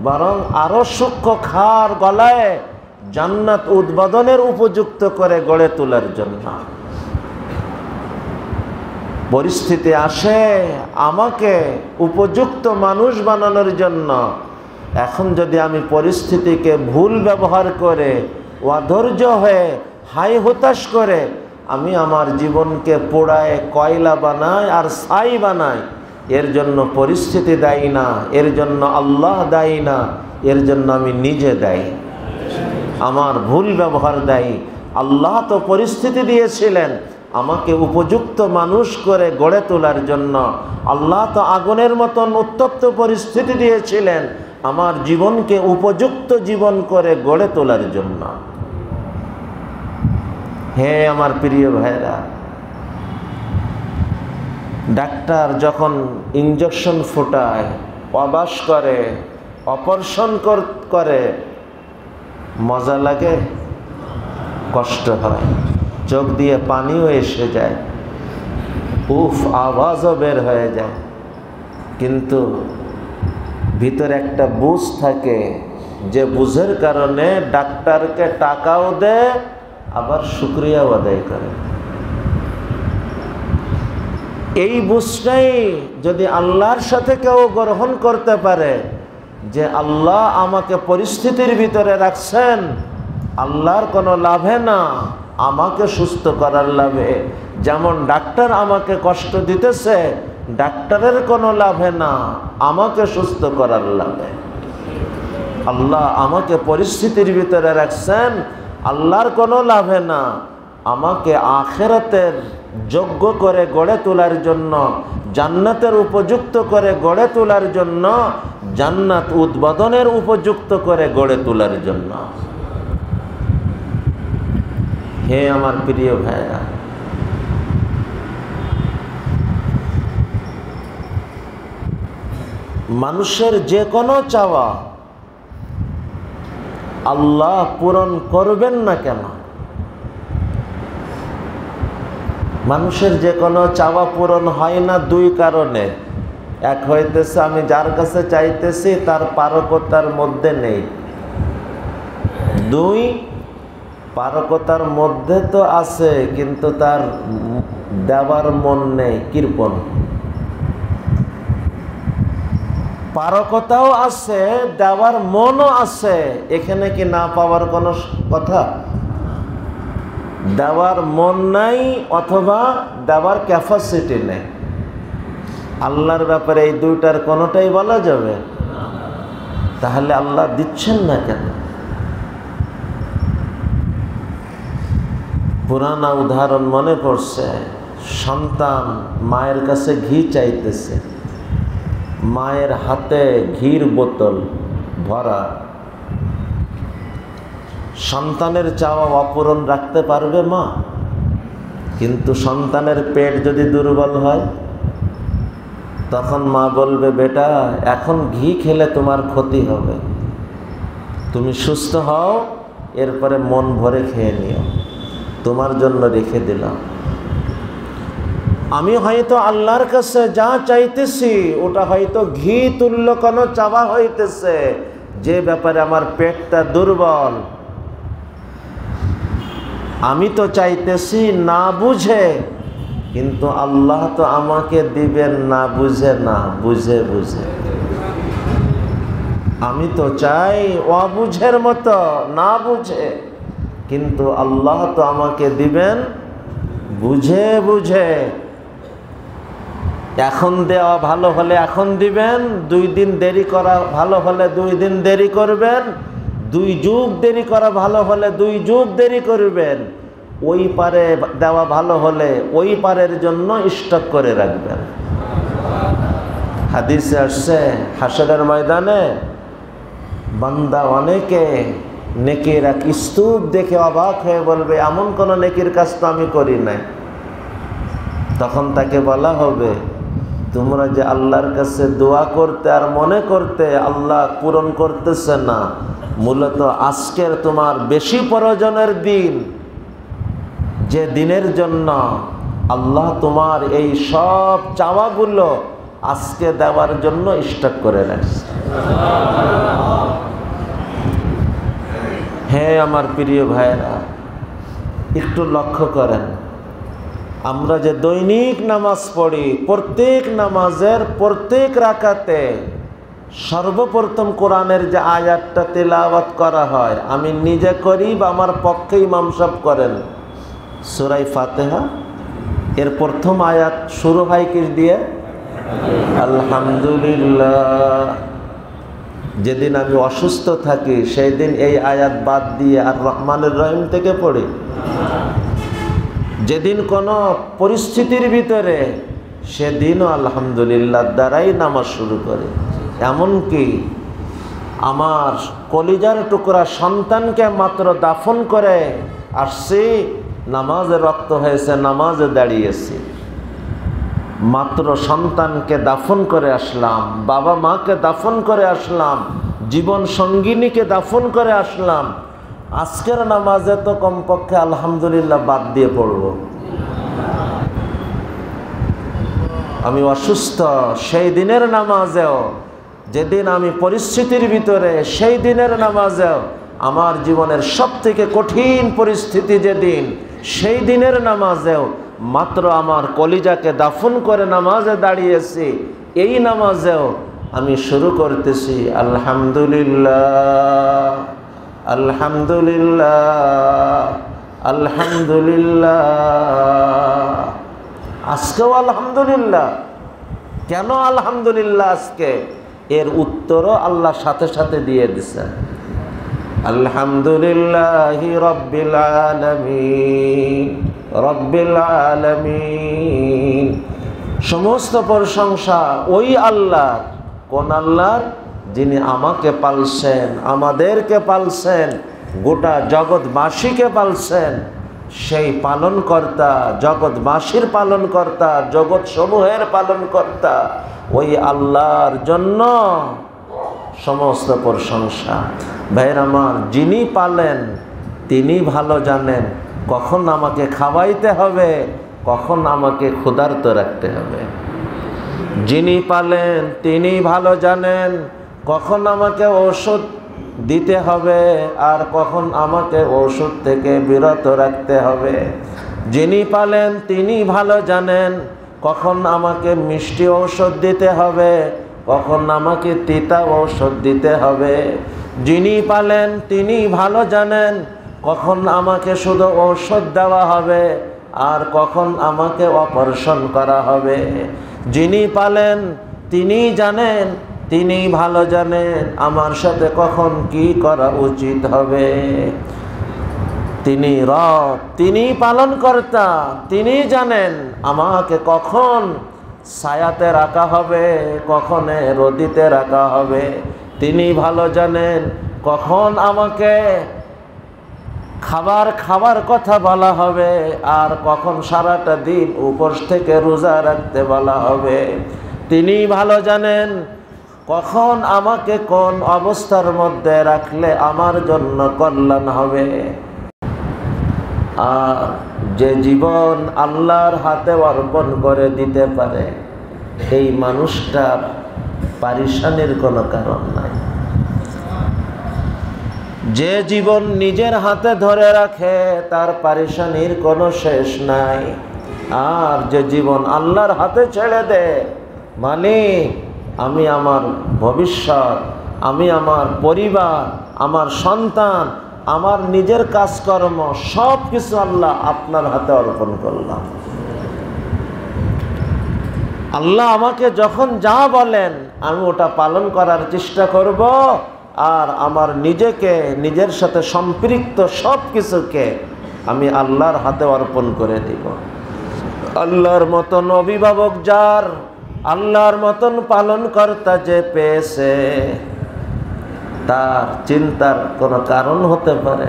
বরং আরো সূক্ষ্ম খার গলায় জান্নাত উদ্বোধনের উপযুক্ত করে গড়ে তোলার জন্য পরিস্থিতি আসে আমাকে উপযুক্ত মানুষ বানানোর জন্য। এখন যদি আমি পরিস্থিতিকে ভুল ব্যবহার করে, অধৈর্য হয়ে, হাই হতাশ করে আমি আমার জীবনকে পোড়ায় কয়লা বানাই আর ছাই বানাই, এর জন্য পরিস্থিতি দায়ী না, এর জন্য আল্লাহ দায়ী না, এর জন্য আমি নিজে দায়ী, আমার ভুল ব্যবহার দায়ী। আল্লাহ তো পরিস্থিতি দিয়েছিলেন আমাকে উপযুক্ত মানুষ করে গড়ে তোলার জন্য। আল্লাহ তো আগুনের মতন উত্তপ্ত পরিস্থিতি দিয়েছিলেন আমার জীবনকে উপযুক্ত জীবন করে গড়ে তোলার জন্য। হে আমার প্রিয় ভাইরা, ডাক্তার যখন ইঞ্জেকশন ফোটায়, অবাস করে, অপারেশন করে, মজা লাগে? কষ্ট হয়, চোখ দিয়ে পানিও এসে যায়, উফ আওয়াজও বের হয়ে যায়, কিন্তু ভিতরে একটা বুঝ থাকে, যে বুঝের কারণে ডাক্তারকে টাকাও দেয় আবার শুকরিয়াও আদায় করে। এই বুঝটাই যদি আল্লাহর সাথে কেউ গ্রহণ করতে পারে, যে আল্লাহ আমাকে পরিস্থিতির ভিতরে রাখছেন আল্লাহর কোনো লাভে না, আমাকে সুস্থ করার লাভে। যেমন ডাক্তার আমাকে কষ্ট দিতেছে, ডাক্তারের কোনো লাভে না, আমাকে সুস্থ করার লাভে। আল্লাহ আমাকে পরিস্থিতির ভিতরে রাখছেন আল্লাহর কোনো লাভে না, আমাকে আখিরাতের যোগ্য করে গড়ে তোলার জন্য, জান্নাতের উপযুক্ত করে গড়ে তোলার জন্য, জান্নাত উদ্বোধনের উপযুক্ত করে গড়ে তোলার জন্য। হে আমার প্রিয় ভাইরা, মানুষের যে কোনো চাওয়া আল্লাহ পূরণ করবেন না কেন? মানুষের যে কোনো চাওয়া পূরণ হয় না দুই কারণে। এক হইতেছে আমি যার কাছে চাইতেছি তার পারকতার মধ্যে নেই, দুই পারকতার মধ্যে তো আছে কিন্তু তার দেওয়ার মন নেই, কৃপণ। পারকতাও আছে, দেওয়ার মনও আছে, এখানে কি না পাওয়ার কোনো কথা? দেওয়ার মন নাই অথবা দেওয়ার ক্যাপাসিটি নেই। আল্লাহর ব্যাপারে এই দুইটার কোনোটাই বলা যাবে? তাহলে আল্লাহ দিচ্ছেন না কেন? পুরানা উদাহরণ মনে পড়ছে, সন্তান মায়ের কাছে ঘি চাইতেছে, মায়ের হাতে ঘির বোতল ভরা, সন্তানের চাওয়া অপূরণ রাখতে পারবে মা? কিন্তু সন্তানের পেট যদি দুর্বল হয়, তখন মা বলবে, বেটা এখন ঘি খেলে তোমার ক্ষতি হবে, তুমি সুস্থ হও, এরপরে মন ভরে খেয়ে নিও, তোমার জন্য রেখে দিলাম। আমি হয়তো আল্লাহর কাছে যা চাইতেছি ওটা হয়তো ঘি তুল্য কোনো চাওয়া হইতেছে, যে ব্যাপারে আমার পেটটা দুর্বল। আমি তো চাইতেছি না বুঝে, কিন্তু আল্লাহ তো আমাকে দিবেন না বুঝে না, বুঝে বুঝে। আমি তো চাই অবুঝের মতো, না বুঝে, কিন্তু আল্লাহ তো আমাকে দিবেন বুঝে বুঝে। এখন দেওয়া ভালো হলে এখন দিবেন, 2 দিন দেরি করা ভালো হলে 2 দিন দেরি করবেন, 2 যুগ দেরি করা ভালো হলে 2 যুগ দেরি করবেন। ওই পারে দেওয়া ভালো হলে ওই পারের জন্য স্টক করে রাখবেন। হাদিসে আসছে, হাসরের ময়দানে বান্দা অনেকে নেকির এক স্তূপ দেখে অবাক হয়ে বলবে, এমন কোন নেকির কাজ তো আমি করি নাই। তখন তাকে বলা হবে, তোমরা যে আল্লাহর কাছে দোয়া করতে আর মনে করতে আল্লাহ পূরণ করতেছে না, মূলত আজকের তোমার বেশি প্রয়োজনের দিন, যে দিনের জন্য আল্লাহ তোমার এই সব চাওয়াগুলো আজকে দেওয়ার জন্য স্টক করে রাখছে। হ্যাঁ আমার প্রিয় ভাইরা, একটু লক্ষ্য করেন, আমরা যে দৈনিক নামাজ পড়ি, প্রত্যেক নামাজের প্রত্যেক রাকাতে সর্বপ্রথম কোরআনের যে আয়াতটা তেলাওয়াত করা হয়, আমি নিজে করি বা আমার পক্ষে ইমাম সাহেব করেন, সূরা ফাতিহা। এর প্রথম আয়াত শুরু হয় কি দিয়ে? আলহামদুলিল্লাহ। যেদিন আমি অসুস্থ থাকি সেই দিন এই আয়াত বাদ দিয়ে আর রহমানুর রহিম থেকে পড়ি। যেদিন কোনো পরিস্থিতির ভিতরে, সেদিনও আলহামদুলিল্লাহ দ্বারাই নামাজ শুরু করে। এমনকি আমার কলিজার টুকরা সন্তানকে মাত্র দাফন করে আসছি, নামাজে রক্ত হয়েছে, নামাজে দাঁড়িয়েছি। মাত্র সন্তানকে দাফন করে আসলাম, বাবা মাকে দাফন করে আসলাম, জীবন সঙ্গিনীকে দাফন করে আসলাম। আজকের নামাজে তো কমপক্ষে আলহামদুলিল্লাহ বাদ দিয়ে পড়ব। আমি অসুস্থ, সেই দিনের নামাজেও, যেদিন আমি পরিস্থিতির ভিতরে, সেই দিনের নামাজেও, আমার জীবনের সবথেকে কঠিন পরিস্থিতি যেদিন, সেই দিনের নামাজেও মাত্র আমার কলিজাকে দাফন করে নামাজে দাঁড়িয়েছি। এই নামাজেও আমি শুরু করতেছি আলহামদুলিল্লাহ, আলহামদুলিল্লাহ, আলহামদুলিল্লাহ। আজকেও আলহামদুলিল্লাহ। কেন আলহামদুলিল্লাহ আজকে? এর উত্তরও আল্লাহ সাথে সাথে দিয়ে দিচ্ছেন। আলহামদুলিল্লাহি রাব্বিল আলামিন, রব্বিল আলামিন। সমস্ত প্রশংসা ওই আল্লাহর। কোন আল্লাহর? যিনি আমাকে পালছেন, আমাদেরকে পালছেন, গোটা জগৎবাসীকে পালছেন। সেই পালনকর্তা, জগৎবাসীর পালনকর্তা, জগৎ সমূহের পালনকর্তা ওই আল্লাহর জন্য সমস্ত প্রশংসা। ভাইয়ের আমার, যিনি পালেন তিনি ভালো জানেন কখন আমাকে খাওয়াইতে হবে, কখন আমাকে ক্ষুধার্ত রাখতে হবে। যিনি পালেন তিনি ভালো জানেন কখন আমাকে ওষুধ দিতে হবে আর কখন আমাকে ওষুধ থেকে বিরত রাখতে হবে। যিনি পালেন তিনি ভালো জানেন কখন আমাকে মিষ্টি ঔষধ দিতে হবে, কখন আমাকে তিতা ঔষধ দিতে হবে। যিনি পালেন তিনি ভালো জানেন কখন আমাকে শুধু ঔষধ দেওয়া হবে আর কখন আমাকে অপারেশন করা হবে। যিনি পালেন তিনি জানেন, তিনি ভালো জানেন আমার সাথে কখন কি করা উচিত হবে। তিনি রব, তিনি পালনকর্তা, তিনি জানেন আমাকে কখন ছায়াতে রাখা হবে, কখন রোদিতে রাখা হবে। তিনি ভালো জানেন কখন আমাকে খাবার খাবার কথা বলা হবে, আর কখন সারাটা দিন উপোস থেকে রোজা রাখতে বলা হবে তিনি ভালো জানেন। কখন আমাকে কোন অবস্থার মধ্যে রাখলে আমার জন্য কল্যাণ হবে। আর যে জীবন আল্লাহর হাতে অর্পণ করে দিতে পারে এই মানুষটার পারিশানির কোনো কারণ নাই। যে জীবন নিজের হাতে ধরে রাখে তার পারিশানির কোনো শেষ নাই। আর যে জীবন আল্লাহর হাতে ছেড়ে দেয়, মানে আমি আমার ভবিষ্যৎ, আমি আমার পরিবার, আমার সন্তান, আমার নিজের কাজকর্ম সব কিছু আল্লাহ আপনার হাতে অর্পণ করলাম। আল্লাহ আমাকে যখন যা বলেন আমি ওটা পালন করার চেষ্টা করব, আর আমার নিজেকে, নিজের সাথে সম্পৃক্ত সব কিছুকে আমি আল্লাহর হাতে অর্পণ করে দিব। আল্লাহর মতন অভিভাবক যার, আল্লাহর মতন পালনকর্তা যে পেয়েছে, তার চিন্তার কোনো কারণ হতে পারে?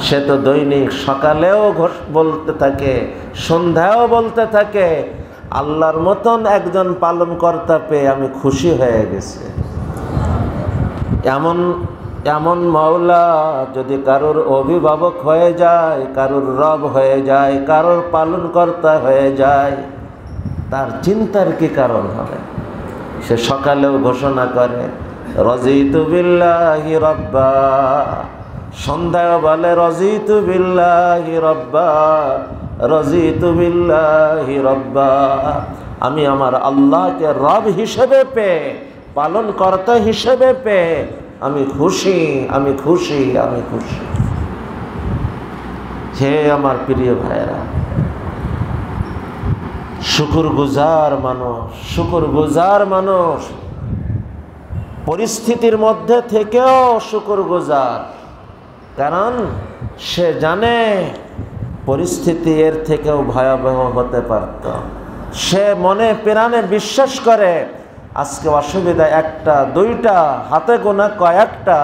সে তো দৈনিক সকালেও বলতে থাকে, সন্ধ্যাও বলতে থাকে, আল্লাহর মতন একজন পালনকর্তা পেয়ে আমি খুশি হয়ে গেছি। এমন মাওলা যদি কারোর অভিভাবক হয়ে যায়, কারোর রব হয়ে যায়, কারোর পালনকর্তা হয়ে যায়, তার চিন্তার কি কারণ হবে? সে সকালেও ঘোষণা করে রাজিতু বিল্লাহি রাব্বা, সন্ধ্যায় বলে রাজিতু বিল্লাহি রাব্বা, রাজিতু বিল্লাহি রাব্বা। আমি আমার আল্লাহকে রব হিসেবে পেয়ে, পালনকর্তা হিসেবে পেয়ে আমি খুশি, আমি খুশি, আমি খুশি। হে আমার প্রিয় ভাইরা, শুকরগুজার মানুষ, শুকরগুজার মানুষ পরিস্থিতির মধ্যে থেকেও শুকরগুজার, কারণ সে জানে পরিস্থিতি এর থেকেও ভয়াবহ হতে পারত। সে মনে প্রাণে বিশ্বাস করে আজকে অসুবিধা একটা দুইটা, হাতে গোনা কয়েকটা,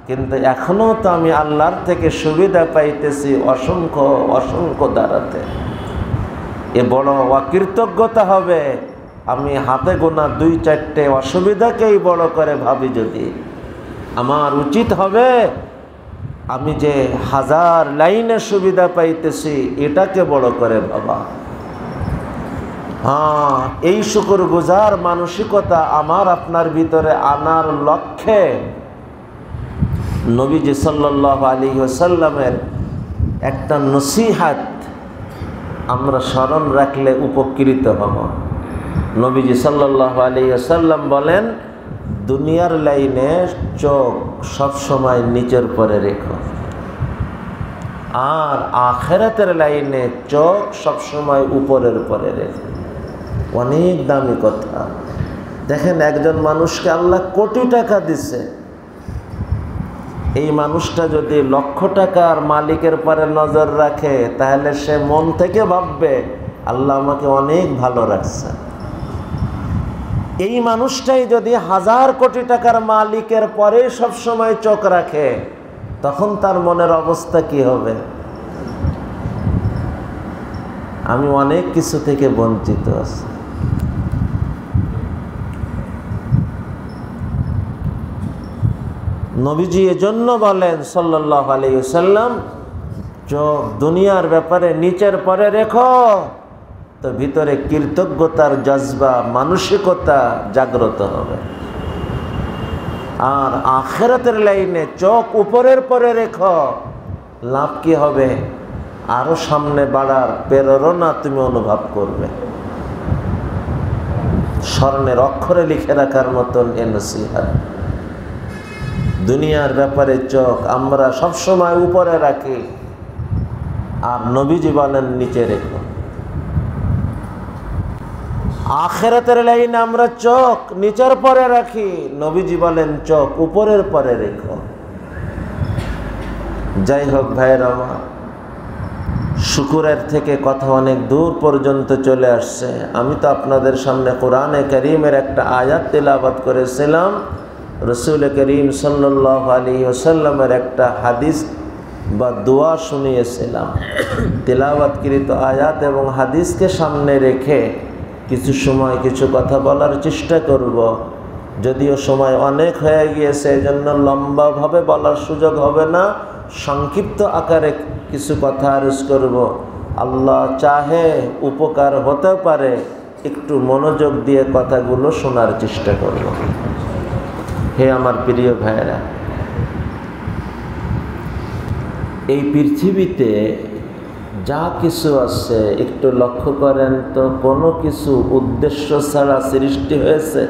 কিন্তু এখনও তো আমি আল্লাহর থেকে সুবিধা পাইতেছি অসংখ্য অসংখ্য দ্বারাতে। এ বড় অকৃতজ্ঞতা হবে আমি হাতে গোনা দুই চারটে অসুবিধাকেই বড় করে ভাবি। যদি আমার উচিত হবে আমি যে হাজার লাইনে সুবিধা পাইতেছি এটাকে বড় করে ভাবা। হ্যাঁ, এই শুকরগুজার মানসিকতা আমার আপনার ভিতরে আনার লক্ষ্যে নবীজি সাল্লাল্লাহু আলাইহি ওয়াসাল্লামের একটা নসিহত আমরা স্মরণ রাখলে উপকৃত হব। নবীজি সাল্লাল্লাহু আলাইহি ওয়াসাল্লাম বলেন, দুনিয়ার লাইনে চোখ সবসময় নিচের পরে রেখো, আর আখিরাতের লাইনে চোখ সবসময় উপরের পরে রেখো। অনেক দামি কথা। দেখেন, একজন মানুষকে আল্লাহ কোটি টাকা দিছে, এই মানুষটা যদি লক্ষ টাকার মালিকের পরে নজর রাখে তাহলে সে মন থেকে ভাববে আল্লাহ আমাকে অনেক ভালো রাখছে। এই মানুষটাই যদি হাজার কোটি টাকার মালিকের পরে সবসময় চোখ রাখে তখন তার মনের অবস্থা কি হবে? আমি অনেক কিছু থেকে বঞ্চিত আছি। নবীজি এজন্য বলেন সাল্লাল্লাহু আলাইহি ওয়াসাল্লাম, চোখ দুনিয়ার ব্যাপারে নিচের পরে রেখো, তো ভিতরে কৃতজ্ঞতার জজবা, মানসিকতা জাগ্রত হবে। আর আখিরাতের লাইনে চোখ উপরের পরে রেখো, লাভ কি হবে? আরো সামনে বাড়ার প্রেরণা তুমি অনুভব করবে। স্বর্ণের অক্ষরে লিখে রাখার মতন এ নসিহত। দুনিয়ার ব্যাপারে চোখ আমরা সবসময় উপরে রাখি, আর নবীজি বলেন নিচে রেখো। আখিরাতের লাইনে আমরা চোখ নিচের পরে রাখি, নবীজি বলেন চোখ উপরের পরে রেখো। যাই হোক ভাইয়েরা আমার, শুকুরের থেকে কথা অনেক দূর পর্যন্ত চলে আসছে। আমি তো আপনাদের সামনে কোরআনে কারীমের একটা আয়াত তেলাওয়াত করেছিলাম, রসুল করিম সাল্লাল্লাহু আলাইহি ওয়াসাল্লামের একটা হাদিস বা দোয়া শুনিয়েছিলাম। তিলাওয়াতকৃত আয়াত এবং হাদিসকে সামনে রেখে কিছু সময় কিছু কথা বলার চেষ্টা করব। যদিও সময় অনেক হয়ে গিয়েছে, এজন্য লম্বাভাবে বলার সুযোগ হবে না, সংক্ষিপ্ত আকারে কিছু কথা আরজ করব। আল্লাহ চাহে উপকার হতে পারে, একটু মনোযোগ দিয়ে কথাগুলো শোনার চেষ্টা করব। হে আমার প্রিয় ভাইয়েরা, এই পৃথিবীতে যা কিছু আছে একটু লক্ষ্য করেন তো, কোনো কিছু উদ্দেশ্য ছাড়া সৃষ্টি হয়েছে?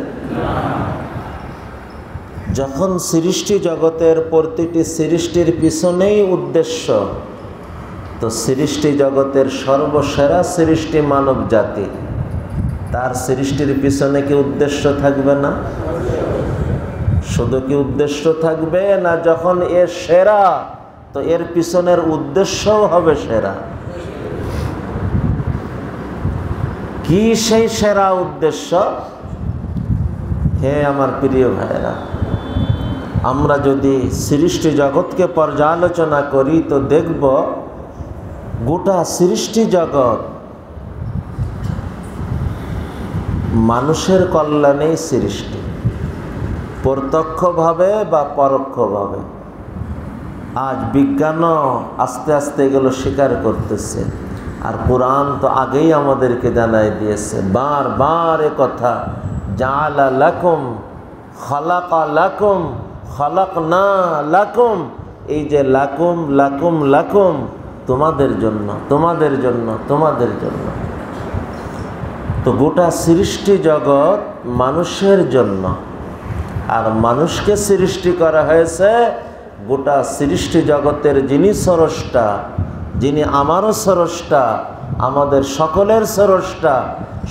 যখন সৃষ্টি জগতের প্রতিটি সৃষ্টির পিছনেই উদ্দেশ্য, তো সৃষ্টি জগতের সর্বসেরা সৃষ্টি মানব জাতি, তার সৃষ্টির পিছনে কি উদ্দেশ্য থাকবে না? শুধু কি উদ্দেশ্য থাকবে না, যখন এ সেরা তো এর পিছনের উদ্দেশ্যও হবে সেরা। কি সেই সেরা উদ্দেশ্য? হে আমার প্রিয় ভাইরা, আমরা যদি সৃষ্টি জগৎকে পর্যালোচনা করি তো দেখব গোটা সৃষ্টি জগৎ মানুষের কল্যাণেই সৃষ্টি, প্রত্যক্ষভাবে বা পরোক্ষভাবে। আজ বিজ্ঞানও আস্তে আস্তে এগুলো স্বীকার করতেছে, আর কোরআন তো আগেই আমাদেরকে জানাই দিয়েছে বারবার এ কথা, জাআলা লাকুম, খালাকা লাকুম, খালাকনা লাকুম। এই যে লাকুম লাকুম লাকুম, তোমাদের জন্য, তোমাদের জন্য, তোমাদের জন্য। তো গোটা সৃষ্টি জগৎ মানুষের জন্য, আর মানুষকে সৃষ্টি করা হয়েছে গোটা সৃষ্টি জগতের যিনি স্রষ্টা, যিনি আমারও স্রষ্টা, আমাদের সকলের স্রষ্টা,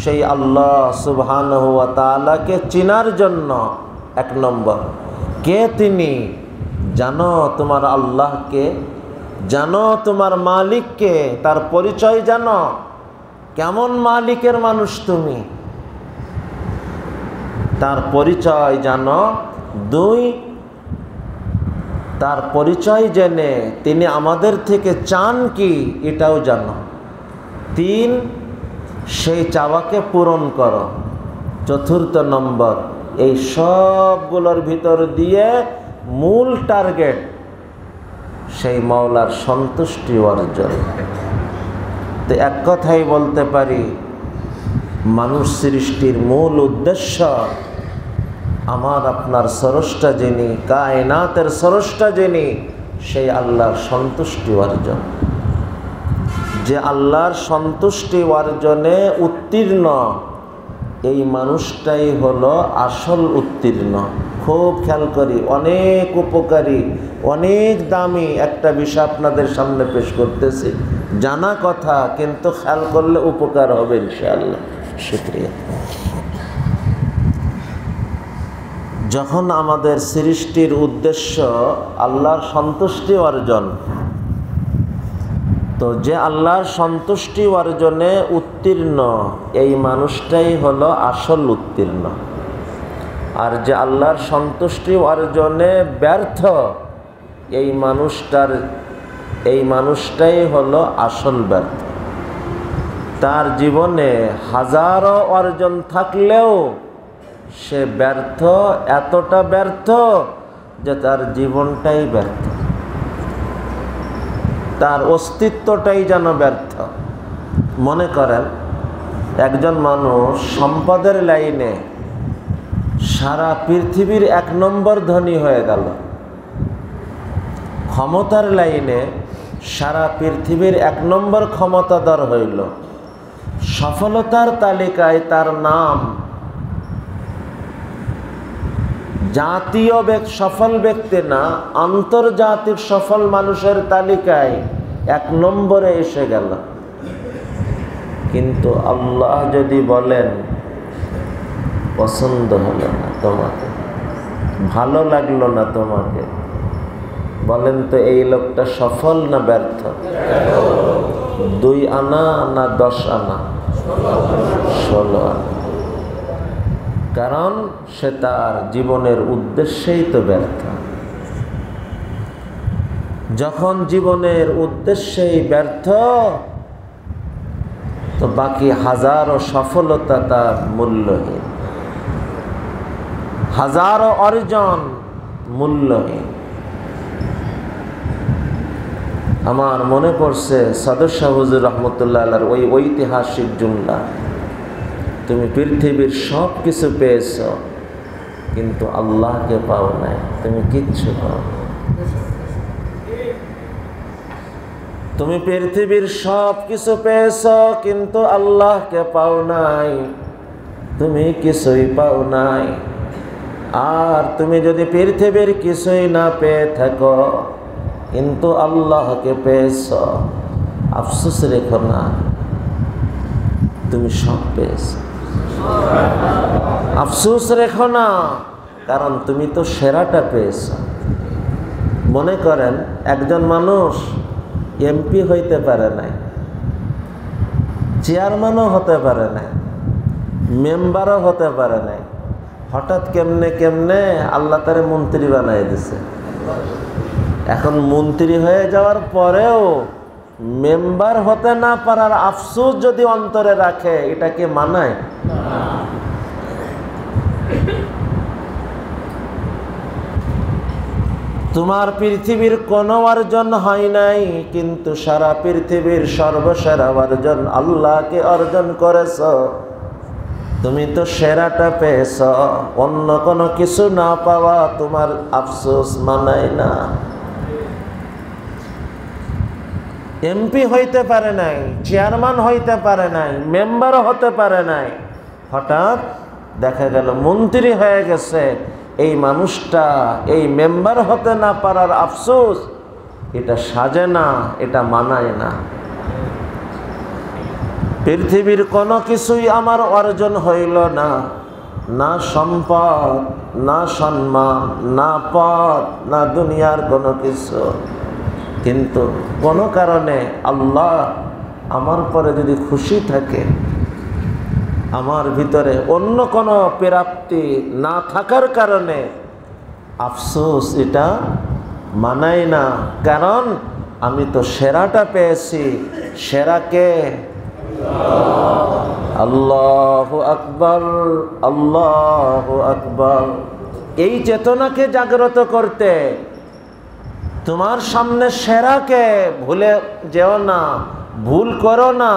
সেই আল্লাহ সুবহানাহু ওয়া তাআলাকে চিনার জন্য। এক নম্বর, কে তিনি? জানো তোমার আল্লাহকে, জানো তোমার মালিককে, তার পরিচয় জানো, কেমন মালিকের মানুষ তুমি, তার পরিচয় জানো। দুই, তার পরিচয় জেনে তিনি আমাদের থেকে চান কি এটাও জানো। তিন, সেই চাওয়াকে পূরণ করো। চতুর্থ নম্বর, এই সবগুলোর ভিতর দিয়ে মূল টার্গেট সেই মাওলার সন্তুষ্টি অর্জন। তো এক কথাই বলতে পারি, মানুষ সৃষ্টির মূল উদ্দেশ্য আমার আপনার স্রষ্টা যিনি, কায়নাতের স্রষ্টা যিনি, সেই আল্লাহর সন্তুষ্টি অর্জন। যে আল্লাহর সন্তুষ্টি অর্জনে উত্তীর্ণ, এই মানুষটাই হলো আসল উত্তীর্ণ। খুব খেয়াল করি, অনেক উপকারী, অনেক দামি একটা বিষয় আপনাদের সামনে পেশ করতেছি। জানা কথা, কিন্তু খেয়াল করলে উপকার হবে ইনশাআল্লাহ। শুকরিয়া। যখন আমাদের সৃষ্টির উদ্দেশ্য আল্লাহর সন্তুষ্টি অর্জন, তো যে আল্লাহর সন্তুষ্টি অর্জনে উত্তীর্ণ এই মানুষটাই হলো আসল উত্তীর্ণ। আর যে আল্লাহর সন্তুষ্টি অর্জনে ব্যর্থ এই মানুষটাই হলো আসল ব্যর্থ। তার জীবনে হাজারো অর্জন থাকলেও সে ব্যর্থ, এতটা ব্যর্থ যে তার জীবনটাই ব্যর্থ, তার অস্তিত্বটাই যেন ব্যর্থ। মনে করেন একজন মানুষ সম্পদের লাইনে সারা পৃথিবীর 1 নম্বর ধনী হয়ে গেল, ক্ষমতার লাইনে সারা পৃথিবীর 1 নম্বর ক্ষমতাধর হইল, সফলতার তালিকায় তার নাম জাতীয় সফল ব্যক্তি না, আন্তর্জাতিক সফল মানুষের তালিকায় 1 নম্বরে এসে গেল। কিন্তু আল্লাহ যদি বলেন পছন্দ হলো না তোমাকে, ভালো লাগলো না তোমাকে, বলেন তো এই লোকটা সফল না ব্যর্থ? 2 আনা না 10 আনা? 16 আনা। কারণ সে তার জীবনের উদ্দেশ্যেই তো ব্যর্থ। যখন জীবনের উদ্দেশ্যেই ব্যর্থ, তো বাকি হাজারো সফলতা তার মূল্যহীন, হাজারো অর্জন মূল্যহীন। আমার মনে পড়ছে সদর শাহ হুজুর রহমতুল্লাহ আলাইহির ওই ঐতিহাসিক জুমলা, তুমি পৃথিবীর সব কিছু পেয়েছ কিন্তু আল্লাহকে পাও নাই, তুমি কিচ্ছু পাও। তুমি পৃথিবীর সব কিছু পেয়েছ কিন্তু আল্লাহকে পাও নাই, তুমি কিছুই পাও নাই। আর তুমি যদি পৃথিবীর কিছুই না পেয়ে থাকো কিন্তু আল্লাহকে পেয়েছ, আফসোস রেখো না, তুমি সব পেয়েছ। আফসোস রেখো না, কারণ তুমি তো সেরাটা পেয়েছ। মনে করেন একজন মানুষ এমপি হইতে পারে নাই, চেয়ারম্যানও হতে পারে নাই, মেম্বারও হতে পারে নাই, হঠাৎ কেমনে কেমনে আল্লাহ তারে মন্ত্রী বানাই দিছে। এখন মন্ত্রী হয়ে যাওয়ার পরেও মেম্বার হতে না পারার আফসোস যদি অন্তরে রাখে, এটাকে মানায়? তোমার পৃথিবীর কোনো অর্জন হয় নাই কিন্তু সারা পৃথিবীর সর্বসেরা অর্জন আল্লাহকে অর্জন করেছ। তুমি তো সেরাটা পেয়েছ, অন্য কোনো কিছু না পাওয়া তোমার আফসোস মানায় না। এমপি হইতে পারে নাই, চেয়ারম্যান হইতে পারে নাই, মেম্বারও হতে পারে নাই, হঠাৎ দেখা গেল মন্ত্রী হয়ে গেছে। এই মানুষটা এই মেম্বার হতে না পারার আফসোস, এটা সাজে না, এটা মানায় না। পৃথিবীর কোনো কিছুই আমার অর্জন হইল না, না সম্পদ, না সম্মান, না পদ, না দুনিয়ার কোনো কিছু, কিন্তু কোনো কারণে আল্লাহ আমার পরে যদি খুশি থাকে, আমার ভিতরে অন্য কোনো প্রাপ্তি না থাকার কারণে আফসোস এটা মানায় না। কারণ আমি তো সেরাটা পেয়েছি। সেরাকে আল্লাহু আকবার, আল্লাহু আকবার। এই চেতনাকে জাগ্রত করতে তোমার সামনে সেরাকে ভুলে যেও না, ভুল করো না,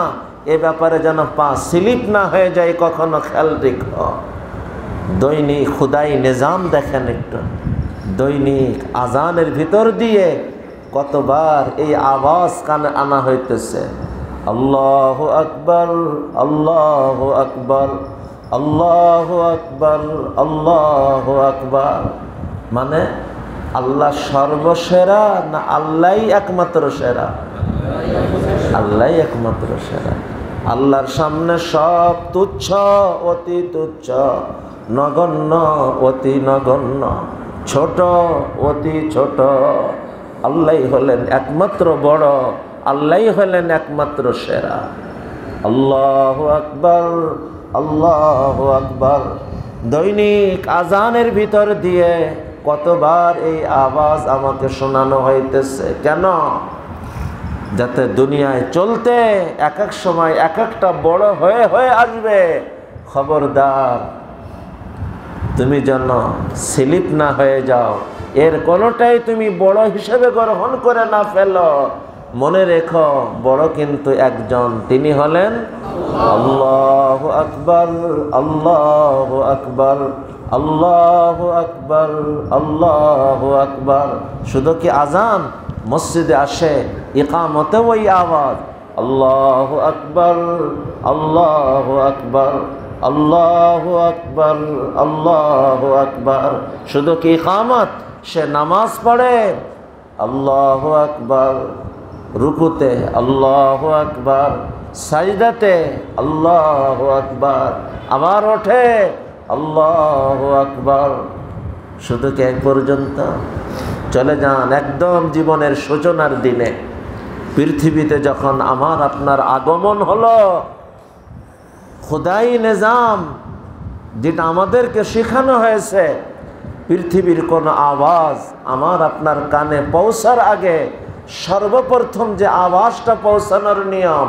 এ ব্যাপারে যেন পা স্লিপ না হয়ে যায় কখনো, খেয়াল রেখো। দৈনিক খুদাই নিজাম দেখেন একটু, দৈনিক আজানের ভিতর দিয়ে কতবার এই আওয়াজ কানে আনা হইতেছে, আল্লাহু আকবার, আল্লাহু আকবার, আল্লাহু আকবার, আল্লাহু আকবার। মানে আল্লাহ সর্বসেরা না আল্লাহই একমাত্র সেরা? আল্লাহই একমাত্র সেরা। আল্লাহর সামনে সব তুচ্ছ, অতি তুচ্ছ, নগণ্য, অতি নগণ্য, ছোট, অতি ছোট। আল্লাহই হলেন একমাত্র বড়, আল্লাহই হলেন একমাত্র সেরা। আল্লাহু আকবার, আল্লাহু আকবার। দৈনিক আজানের ভিতর দিয়ে কতবার এই আওয়াজ আমাকে শোনানো হইতেছে। কেন? যাতে দুনিয়ায় চলতে এক এক সময় এক একটা বড় হয়ে হয়ে আসবে। খবরদার তুমি যেন স্লিপ না হয়ে যাও, এর কোনোটাই তুমি বড় হিসেবে গ্রহণ করে না ফেলো। মনে রেখো, বড় কিন্তু একজন, তিনি হলেন আল্লাহু আকবার, আল্লাহু আকবার, আল্লাহু আকবার, আল্লাহু আকবার। শুধু কি আজান? মসজিদে আসে ইকামতে ওই আওয়াজ, আল্লাহু আকবার, আল্লাহু আকবার, আল্লাহু আকবার, আল্লাহু আকবার। শুধু কি ইকামত? সে নামাজ পড়ে আল্লাহু আকবার, রুকুতে আল্লাহু আকবার, সাজদাতে আল্লাহু আকবার, আবার ওঠে আল্লাহু আকবার। শুধু কি এক পর্যন্ত? চলে যান একদম জীবনের সূচনার দিনে, পৃথিবীতে যখন আমার আপনার আগমন হলো, খুদাই নিজাম যেটা আমাদেরকে শেখানো হয়েছে, পৃথিবীর কোনো আওয়াজ আমার আপনার কানে পৌঁছার আগে সর্বপ্রথম যে আওয়াজটা পৌঁছানোর নিয়ম,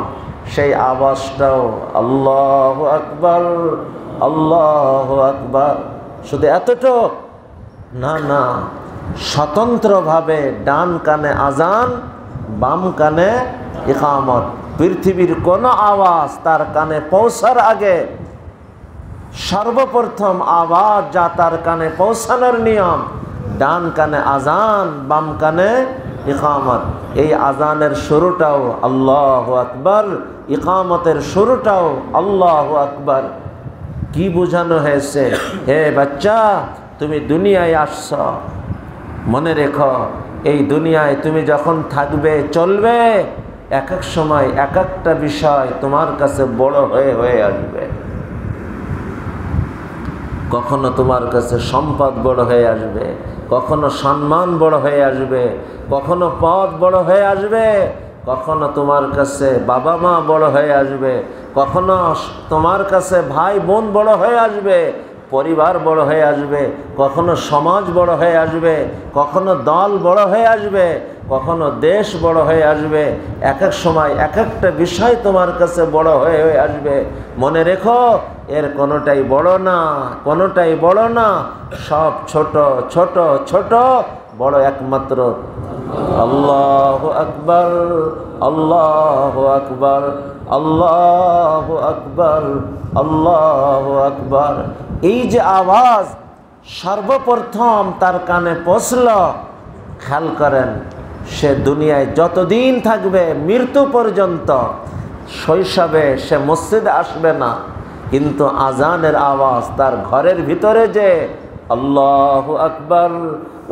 সেই আওয়াজটাও আল্লাহু আকবার, আল্লাহু আকবার। শুধু এতটুক না, না, স্বতন্ত্রভাবে ডান কানে আজান, বাম কানে ইকামত। পৃথিবীর কোনো আওয়াজ তার কানে পৌঁছার আগে সর্বপ্রথম আওয়াজ যা তার কানে পৌঁছানোর নিয়ম, ডান কানে আজান, বাম কানে ইকামত। এই আজানের শুরুটাও আল্লাহু আকবার, ইকামতের শুরুটাও আল্লাহু আকবার। কি বোঝানো হয়েছে? হে বাচ্চা, তুমি দুনিয়ায় আসছ, মনে রেখো এই দুনিয়ায় তুমি যখন থাকবে, চলবে, এক এক সময় এক একটা বিষয় তোমার কাছে বড় হয়ে হয়ে আসবে। কখনো তোমার কাছে সম্পদ বড় হয়ে আসবে, কখনো সম্মান বড় হয়ে আসবে, কখনো পদ বড় হয়ে আসবে, কখনো তোমার কাছে বাবা মা বড় হয়ে আসবে, কখনো তোমার কাছে ভাই বোন বড় হয়ে আসবে, পরিবার বড় হয়ে আসবে, কখনো সমাজ বড় হয়ে আসবে, কখনো দল বড় হয়ে আসবে, কখনো দেশ বড় হয়ে আসবে। এক এক সময় এক একটা বিষয় তোমার কাছে বড় হয়ে হয়ে আসবে। মনে রেখো, এর কোনোটাই বড় না, কোনোটাই বড় না, সব ছোট ছোট ছোট, বড় একমাত্র আল্লাহু আকবার, আল্লাহু আকবার, আল্লাহু আকবার, আল্লাহু আকবার। এই যে আওয়াজ সর্বপ্রথম তার কানে পৌঁছল, খেয়াল করেন, সে দুনিয়ায় যতদিন থাকবে, মৃত্যু পর্যন্ত, শৈশবে সে মসজিদে আসবে না, কিন্তু আজানের আওয়াজ তার ঘরের ভিতরে যে আল্লাহু আকবার,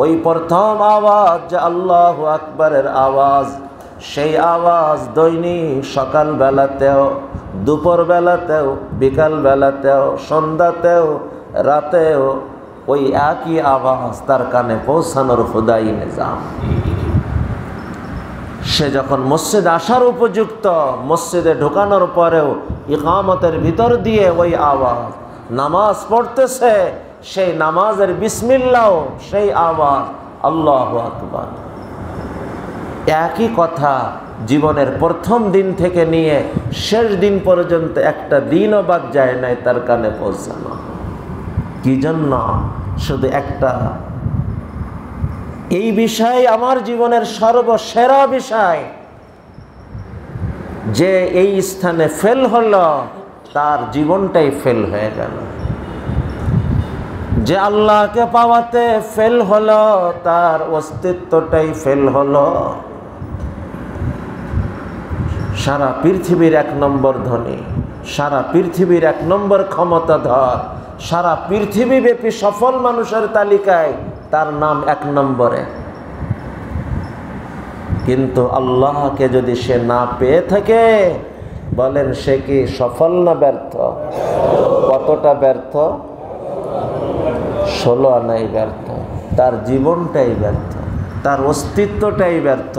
ওই প্রথম আওয়াজ যে আল্লাহু আকবারের আওয়াজ, সেই আওয়াজ দৈনিক সকালবেলাতেও, দুপুরবেলাতেও, বিকালবেলাতেও, সন্ধ্যাতেও, রাতেও ওই একই আওয়াজ তার কানে পৌঁছানোর খোদাই নিজাম। সে যখন মসজিদে আসার উপযুক্ত, মসজিদে ঢোকানোর পরেও ইকামতের ভিতর দিয়ে ওই আওয়াজ, নামাজ পড়তেছে, সেই নামাজের বিসমিল্লাহ, সেই আওয়াজ আল্লাহু আকবার। একই কথা জীবনের প্রথম দিন থেকে নিয়ে শেষ দিন পর্যন্ত একটা দিনও বাদ যায় নাই তার কানে পৌঁছানো। কি জন্য? শুধু একটা, এই বিষয় আমার জীবনের সর্বসেরা বিষয়। যে এই স্থানে ফেল হলো, তার জীবনটাই ফেল হয়ে গেল। যে আল্লাহকে পাওয়াতে ফেল হলো, তার অস্তিত্বটাই ফেল হলো। সারা পৃথিবীর এক নম্বর ধনী, সারা পৃথিবীর এক নম্বর ক্ষমতাধর, সারা পৃথিবীব্যাপী সফল মানুষের তালিকায় তার নাম এক নম্বরে। কিন্তু আল্লাহকে যদি সে না পেয়ে থাকে, বলেন সে কি সফল না ব্যর্থ? কতটা ব্যর্থ? 16 আনাই ব্যর্থ। তার জীবনটাই ব্যর্থ, তার অস্তিত্বটাই ব্যর্থ,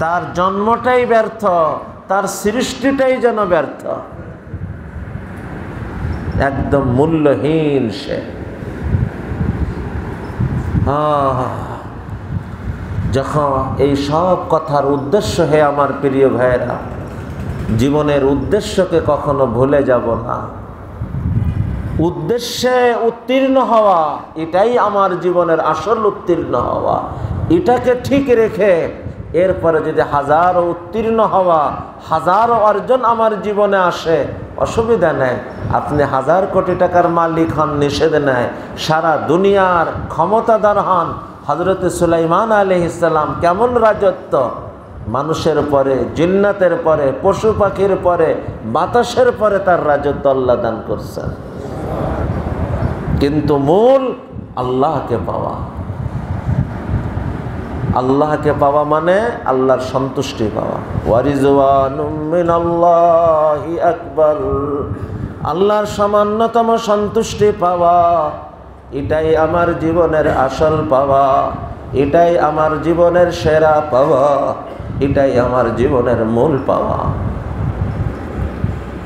তার জন্মটাই ব্যর্থ, তার সৃষ্টিটাই যেন ব্যর্থ, একদম মূল্যহীন সে। যখন এই সব কথার উদ্দেশ্য, হে আমার প্রিয় ভাইয়েরা, জীবনের উদ্দেশ্যকে কখনো ভুলে যাব না। উদ্দেশ্যে উত্তীর্ণ হওয়া, এটাই আমার জীবনের আসল উত্তীর্ণ হওয়া। এটাকে ঠিক রেখে এরপরে যদি হাজারো উত্তীর্ণ হওয়া, হাজারো অর্জন আমার জীবনে আসে, অসুবিধা নেই। আপনি 1000 কোটি টাকার মালিক হন, নিষেধ নেই। সারা দুনিয়ার ক্ষমতাধর হন। হযরত সুলাইমান আলাইহিস সালাম কেমন রাজত্ব, মানুষের পরে, জিন্নাতের পরে, পশু পাখির পরে, বাতাসের পরে তার রাজত্ব আল্লাহ দান করছেন। কিন্তু মূল আল্লাহকে পাওয়া। আল্লাহকে পাওয়া মানে আল্লাহর সন্তুষ্টি পাওয়া। ওয়ারিজওয়ানুম মিনাল্লাহি আকবার, আল্লাহর সামান্যতম সন্তুষ্টি পাওয়া, এটাই আমার জীবনের আসল পাওয়া, এটাই আমার জীবনের সেরা পাওয়া, এটাই আমার জীবনের মূল পাওয়া।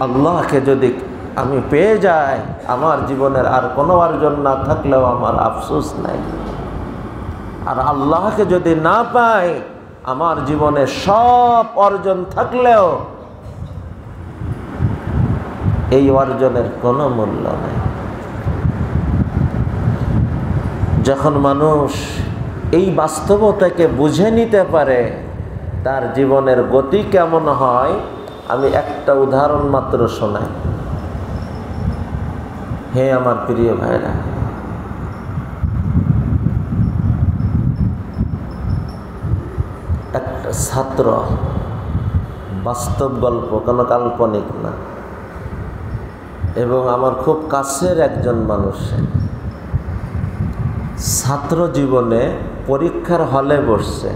আল্লাহকে যদি আমি পেয়ে যাই, আমার জীবনের আর কোনো অর্জন না থাকলেও আমার আফসোস নাই। আর আল্লাহকে যদি না পাই, আমার জীবনে সব অর্জন থাকলেও এই অর্জনের কোনো মূল্য নেই। যখন মানুষ এই বাস্তবতাকে বুঝে নিতে পারে, তার জীবনের গতি কেমন হয়, আমি একটা উদাহরণ মাত্র শোনাই। হে আমার প্রিয় ভাইরা, একটা ছাত্র, বাস্তব গল্প, কোনো কাল্পনিক না, এবং আমার খুব কাছের একজন মানুষ, ছাত্র জীবনে পরীক্ষার হলে বসছে।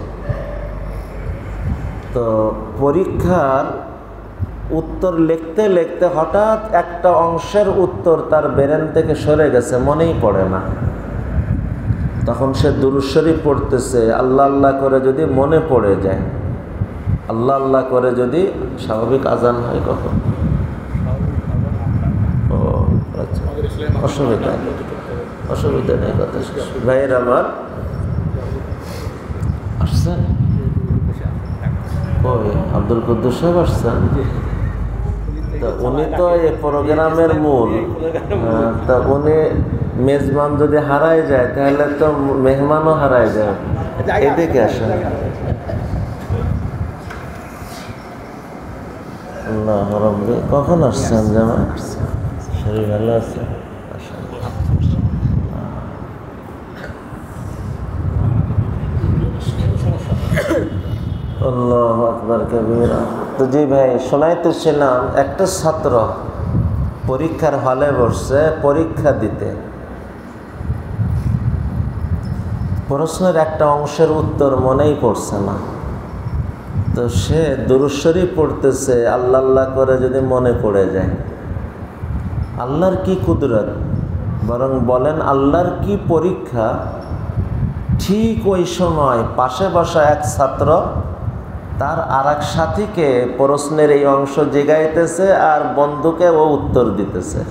তো পরীক্ষার উত্তর লিখতে লিখতে হঠাৎ একটা অংশের উত্তর তার ব্রেন থেকে সরে গেছে, মনেই পড়ে না। তখন সে দুরূদ শরীফ পড়তেছে, আল্লাহ আল্লাহ করে যদি মনে পড়ে যায়, আল্লাহ আল্লাহ করে যদি স্বাভাবিক আজান হয় কখন? ও আচ্ছা, অসুবিধা নেই, অসুবিধা নেই। কথা ভাইয়ের আমার আসছেন, ওই আব্দুল কুদ্দুস সাহেব আসছেন। তা উনি তো এই প্রোগ্রামের মূল, তা উনি মেজবান যদি হারায় যায় তাহলে তো মেহমানও হারায় যায়। এদিকে আসেন। আল্লাহ রব্বি, কখন আসছেন জামাই? শরীর ভালো আছে? আল্লাহু আকবার কবীরা। তো জি ভাই, শোনাইতেছিলাম একটা ছাত্র পরীক্ষার হলে বসছে পরীক্ষা দিতে। প্রশ্নের একটা অংশের উত্তর মনেই পড়ছে না। তো সে দুরূদ শরীফ পড়তেছে, আল্লাহ আল্লাহ করে যদি মনে পড়ে যায়। আল্লাহর কি কুদরত, বরং বলেন আল্লাহর কি পরীক্ষা। ঠিক ওই সময় পাশে বসা এক ছাত্র তার আর এক সাথীকে প্রশ্নের এই অংশ জিগাইতেছে আর বন্ধুকে ও উত্তর দিতেছে।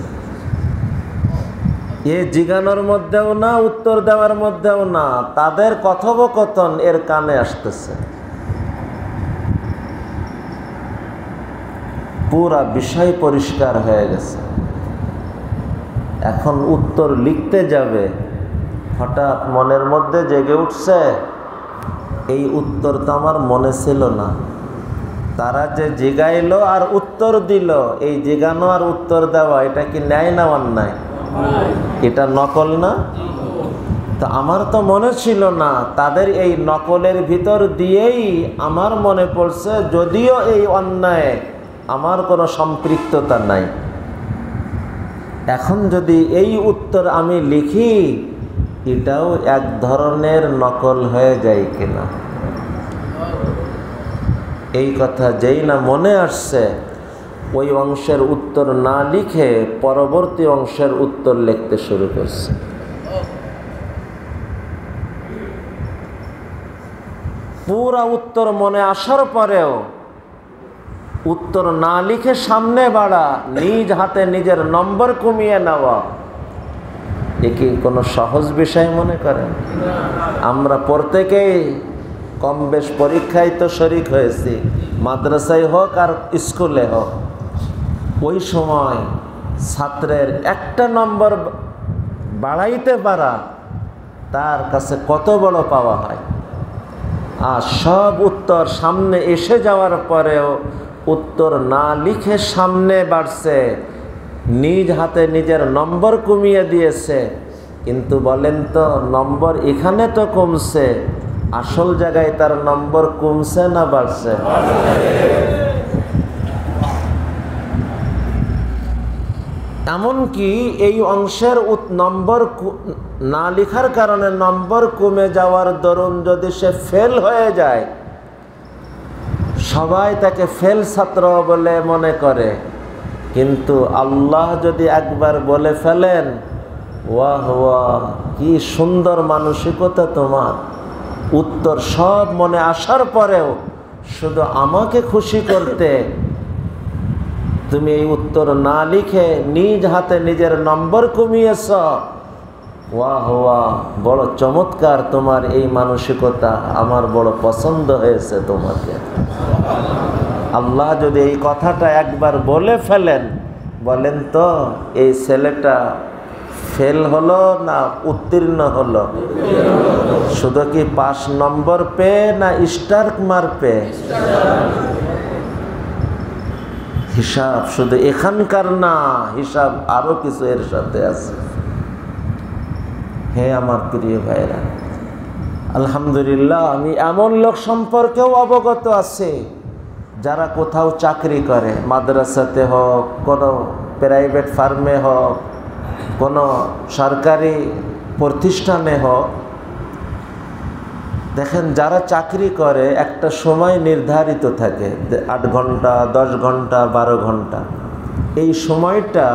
এ জিগানোর মধ্যেও না, উত্তর দেওয়ার মধ্যেও না, তাদের কথোপকথন এর কানে আসতেছে। পুরা বিষয় পরিষ্কার হয়ে গেছে। এখন উত্তর লিখতে যাবে, হঠাৎ মনের মধ্যে জেগে উঠছে, এই উত্তর তো আমার মনে ছিল না। তারা যে জিগাইলো আর উত্তর দিল, এই জিগানো আর উত্তর দেওয়া এটা কি ন্যায় না অন্যায়? এটা নকল না? তো আমার তো মনে ছিল না, তাদের এই নকলের ভিতর দিয়েই আমার মনে পড়ছে, যদিও এই অন্যায় আমার কোনো সম্পৃক্ততা নাই। এখন যদি এই উত্তর আমি লিখি, এটাও এক ধরনের নকল হয়ে যায় কিনা, এই কথা যেই না মনে আসছে, ওই অংশের উত্তর না লিখে পরবর্তী অংশের উত্তর লিখতে শুরু করছে। পুরা উত্তর মনে আসার পরেও উত্তর না লিখে সামনে বাড়া, নিজ হাতে নিজের নম্বর কমিয়ে নেওয়া, এ কি কোনো সহজ বিষয় মনে করেন? আমরা প্রত্যেকেই কম বেশ পরীক্ষায় তো শরিক হয়েছি, মাদ্রাসায় হোক আর স্কুলে হোক। ওই সময় ছাত্রের একটা নম্বর বাড়াইতে পারা তার কাছে কত বড় পাওয়া হয়। আর সব উত্তর সামনে এসে যাওয়ার পরেও উত্তর না লিখে সামনে বাড়ছে, নিজ হাতে নিজের নম্বর কমিয়ে দিয়েছে। কিন্তু বলেন তো, নম্বর এখানে তো কমছে, আসল জায়গায় তার নম্বর কমছে না বাড়ছে? এমনকি এই অংশের নম্বর না লেখার কারণে নম্বর কমে যাওয়ার দরুন যদি সে ফেল হয়ে যায়, সবাই তাকে ফেল ছাত্র বলে মনে করে। কিন্তু আল্লাহ যদি একবার বলে ফেলেন, ওয়াহ ওয়াহ, কি সুন্দর মানসিকতা তোমার, উত্তর সব মনে আসার পরেও শুধু আমাকে খুশি করতে তুমি এই উত্তর না লিখে নিজ হাতে নিজের নম্বর কমিয়েছ, ওয়াহ ওয়াহ, বড় চমৎকার তোমার এই মানসিকতা, আমার বড় পছন্দ হয়েছে তোমাকে। আল্লাহ যদি এই কথাটা একবার বলে ফেলেন, বলেন তো এই ছেলেটা ফেল হলো না উত্তীর্ণ হলো? শুধু কি 5 নম্বর পেয়ে না স্টার মার পেয়ে? হিসাব শুধু এখানকার না, হিসাব আরো কিছু এর সাথে আছে। হে আমার প্রিয় ভাইরা, আলহামদুলিল্লাহ আমি এমন লোক সম্পর্কেও অবগত আছে যারা কোথাও চাকরি করে, মাদ্রাসাতে হোক, কোনো প্রাইভেট ফার্মে হোক, কোনো সরকারি প্রতিষ্ঠানে হোক। দেখেন যারা চাকরি করে একটা সময় নির্ধারিত থাকে, 8 ঘন্টা, 10 ঘন্টা, 12 ঘন্টা। এই সময়টা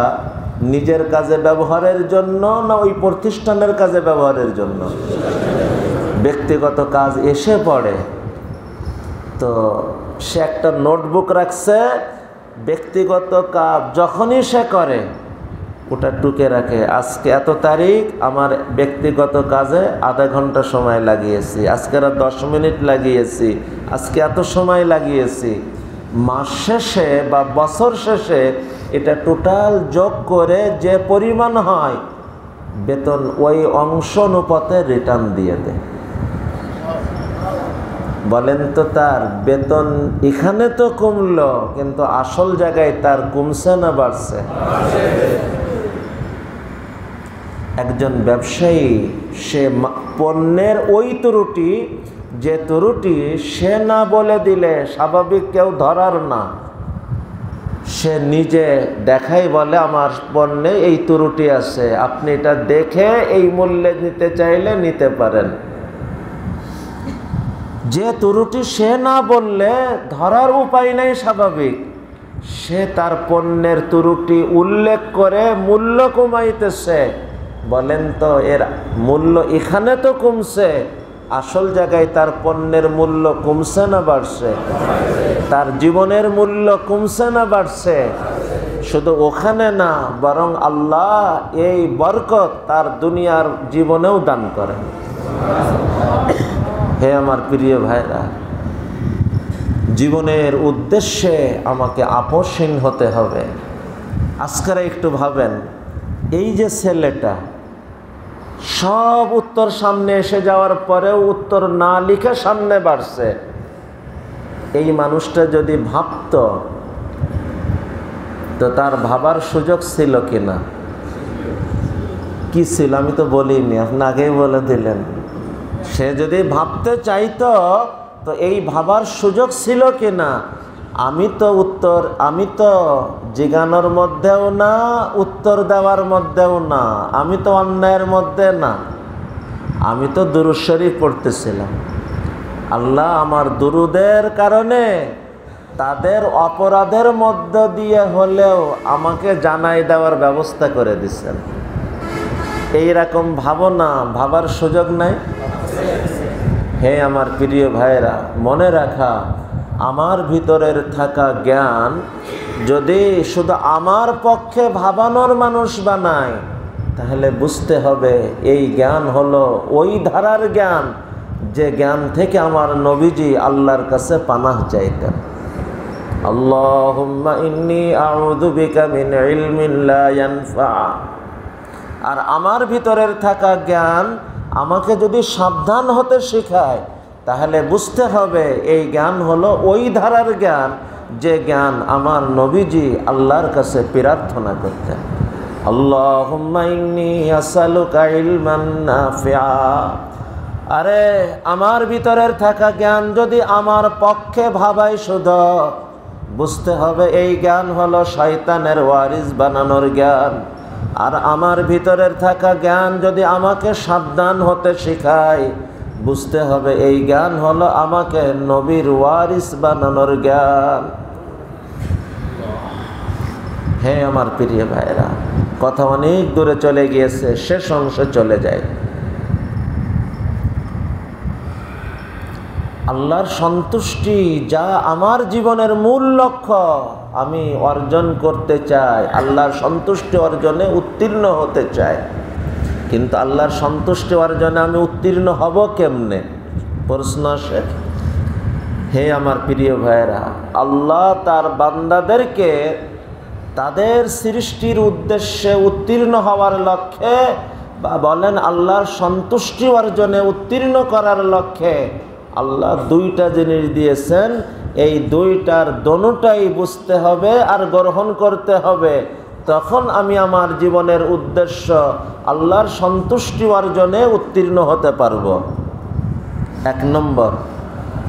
নিজের কাজে ব্যবহারের জন্য না ওই প্রতিষ্ঠানের কাজে ব্যবহারের জন্য? ব্যক্তিগত কাজ এসে পড়ে তো সে একটা নোটবুক রাখছে, ব্যক্তিগত কাজ যখনই সে করে ওটা টুকে রাখে, আজকে এত তারিখ আমার ব্যক্তিগত কাজে আধা ঘন্টা সময় লাগিয়েছি, আজকে 10 মিনিট লাগিয়েছি, আজকে এত সময় লাগিয়েছি। মাস শেষে বা বছর শেষে এটা টোটাল যোগ করে যে পরিমাণ হয় বেতন ওই অংশ অনুপাতে রিটার্ন দিয়ে দেয়। বলেন তো তার বেতন এখানে তো কমলো, কিন্তু আসল জায়গায় তার কমছে না বাড়ছে? একজন ব্যবসায়ী সে পণ্যের ওই ত্রুটি, যে ত্রুটি সে না বলে দিলে স্বাভাবিক কেউ ধরার না, সে নিজে দেখাই বলে আমার পণ্যে এই ত্রুটি আছে, আপনি এটা দেখে এই মূল্যে নিতে চাইলে নিতে পারেন। যে ত্রুটি সে না বললে ধরার উপায় নাই স্বাভাবিক, সে তার পণ্যের ত্রুটি উল্লেখ করে মূল্য কমাইতেছে। বলেন তো এর মূল্য এখানে তো কমছে, আসল জায়গায় তার পণ্যের মূল্য কমছে না বাড়ছে? তার জীবনের মূল্য কমছে না বাড়ছে? শুধু ওখানে না, বরং আল্লাহ এই বরকত তার দুনিয়ার জীবনেও দান করেন। হে আমার প্রিয় ভাইরা, জীবনের উদ্দেশ্যে আমাকে আপোষহীন হতে হবে। আজকেরা একটু ভাবেন, এই যে ছেলেটা সব উত্তর সামনে এসে যাওয়ার পরেও উত্তর না লিখে সামনে বাড়ছে, এই মানুষটা যদি ভাবত তো তার ভাবার সুযোগ ছিল কিনা? কি ছিল আমি তো বলিনি, আপনি আগেই বলে দিলেন। সে যদি ভাবতে চাইতো তো এই ভাবার সুযোগ ছিল কিনা? আমি তো জিজ্ঞানোর মধ্যেও না, উত্তর দেওয়ার মধ্যেও না, আমি তো অন্যায়ের মধ্যে না, আমি তো দুরূদ শরীফ পড়তেছিলাম। আল্লাহ আমার দুরুদের কারণে তাদের অপরাধের মধ্য দিয়ে হলেও আমাকে জানাই দেওয়ার ব্যবস্থা করে দিচ্ছেন। এইরকম ভাবনা ভাবার সুযোগ নাই? হে আমার প্রিয় ভাইরা, মনে রাখা, আমার ভিতরের থাকা জ্ঞান যদি শুধু আমার পক্ষে ভাবানোর মানুষ বানায়, তাহলে বুঝতে হবে এই জ্ঞান হলো ওই ধারার জ্ঞান যে জ্ঞান থেকে আমার নবীজি আল্লাহর কাছে পানাহ চাইতেন। আল্লাহুম্মা ইন্নী আউযু বিকা মিন ইলমিন লা ইয়ানফা। আর আমার ভিতরের থাকা জ্ঞান আমাকে যদি সাবধান হতে শেখায়, তাহলে বুঝতে হবে এই জ্ঞান হলো ওই ধারার জ্ঞান যে জ্ঞান আমার নবীজি আল্লাহর কাছে প্রার্থনা করতেন। আল্লাহুম্মা ইন্নী আসআলুকা ইলমান নাফিআ। আরে আমার ভিতরের থাকা জ্ঞান যদি আমার পক্ষে ভাবাই, শুধু বুঝতে হবে এই জ্ঞান হলো শয়তানের ওয়ারিস বানানোর জ্ঞান। আর আমার ভিতরের থাকা জ্ঞান যদি আমাকে সাবধান হতে শেখায়, বুঝতে হবে এই জ্ঞান হলো আমাকে নবীর ওয়ারিস বানানোর জ্ঞান। হে আমার প্রিয় ভাইরা, কথা অনেক দূরে চলে গিয়েছে, শেষ অংশে চলে যায়। আল্লাহর সন্তুষ্টি যা আমার জীবনের মূল লক্ষ্য, আমি অর্জন করতে চাই, আল্লাহর সন্তুষ্টি অর্জনে উত্তীর্ণ হতে চাই। কিন্তু আল্লাহর সন্তুষ্টি অর্জনে আমি উত্তীর্ণ হব কেমনে? প্রশ্ন আসে। হে আমার প্রিয় ভাইয়েরা, আল্লাহ তার বান্দাদেরকে তাদের সৃষ্টির উদ্দেশ্যে উত্তীর্ণ হওয়ার লক্ষ্যে বা বলেন আল্লাহর সন্তুষ্টি অর্জনে উত্তীর্ণ করার লক্ষ্যে আল্লাহ দুইটা জিনিস দিয়েছেন। এই দুইটার দোনোটাই বুঝতে হবে আর গ্রহণ করতে হবে, তখন আমি আমার জীবনের উদ্দেশ্য আল্লাহর সন্তুষ্টি অর্জনে উত্তীর্ণ হতে পারব। এক নম্বর,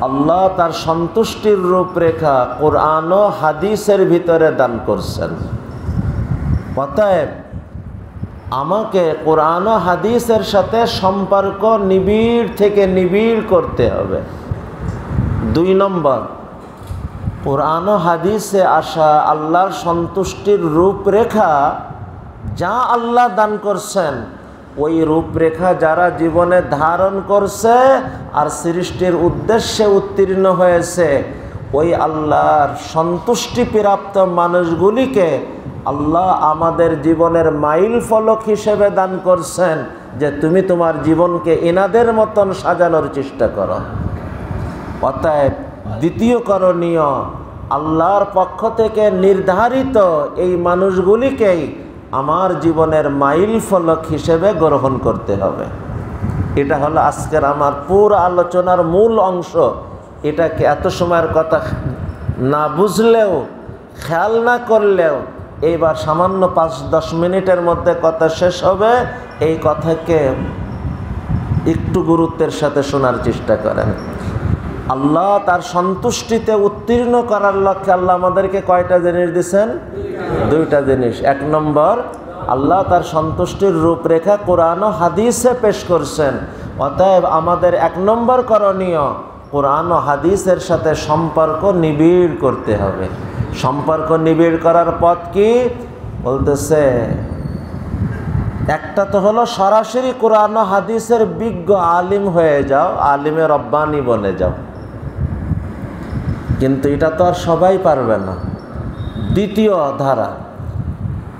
আল্লাহ তার সন্তুষ্টির রূপরেখা কোরআন ও হাদিসের ভিতরে দান করছেন। অতএব আমাকে কোরআন ও হাদিসের সাথে সম্পর্ক নিবিড় থেকে নিবিড় করতে হবে। দুই নম্বর, কোরআন ও হাদিসে আসা আল্লাহর সন্তুষ্টির রূপরেখা যা আল্লাহ দান করছেন, ওই রূপরেখা যারা জীবনে ধারণ করছে আর সৃষ্টির উদ্দেশ্যে উত্তীর্ণ হয়েছে, ওই আল্লাহর সন্তুষ্টি প্রাপ্ত মানুষগুলিকে আল্লাহ আমাদের জীবনের মাইল ফলক হিসেবে দান করছেন যে তুমি তোমার জীবনকে এনাদের মতন সাজানোর চেষ্টা করো। অতএব দ্বিতীয় করণীয়, আল্লাহর পক্ষ থেকে নির্ধারিত এই মানুষগুলিকেই আমার জীবনের মাইল ফলক হিসেবে গ্রহণ করতে হবে। এটা হলো আজকের আমার পুরো আলোচনার মূল অংশ। এটাকে এত সময়ের কথা না বুঝলেও, খেয়াল না করলেও, এইবার সামান্য 5-10 মিনিটের মধ্যে কথা শেষ হবে। এই কথাকে একটু গুরুত্বের সাথে শোনার চেষ্টা করেন। আল্লাহ তার সন্তুষ্টিতে উত্তীর্ণ করার লক্ষ্যে আল্লাহ আমাদেরকে কয়টা জিনিস দিয়েছেন? দুইটা জিনিস। এক নম্বর, আল্লাহ তার সন্তুষ্টির রূপরেখা কোরআন ও হাদিসে পেশ করছেন। অতএব আমাদের 1 নম্বর করণীয় কোরআন ও হাদিসের সাথে সম্পর্ক নিবিড় করতে হবে। সম্পর্ক নিবিড় করার পথ কি বলতেছে? একটা তো হলো সরাসরি কোরআন ও হাদিসের বিজ্ঞ আলিম হয়ে যাও, আলিমে রব্বানি বনে যাও, কিন্তু এটা তো আর সবাই পারবে না। দ্বিতীয় ধারা,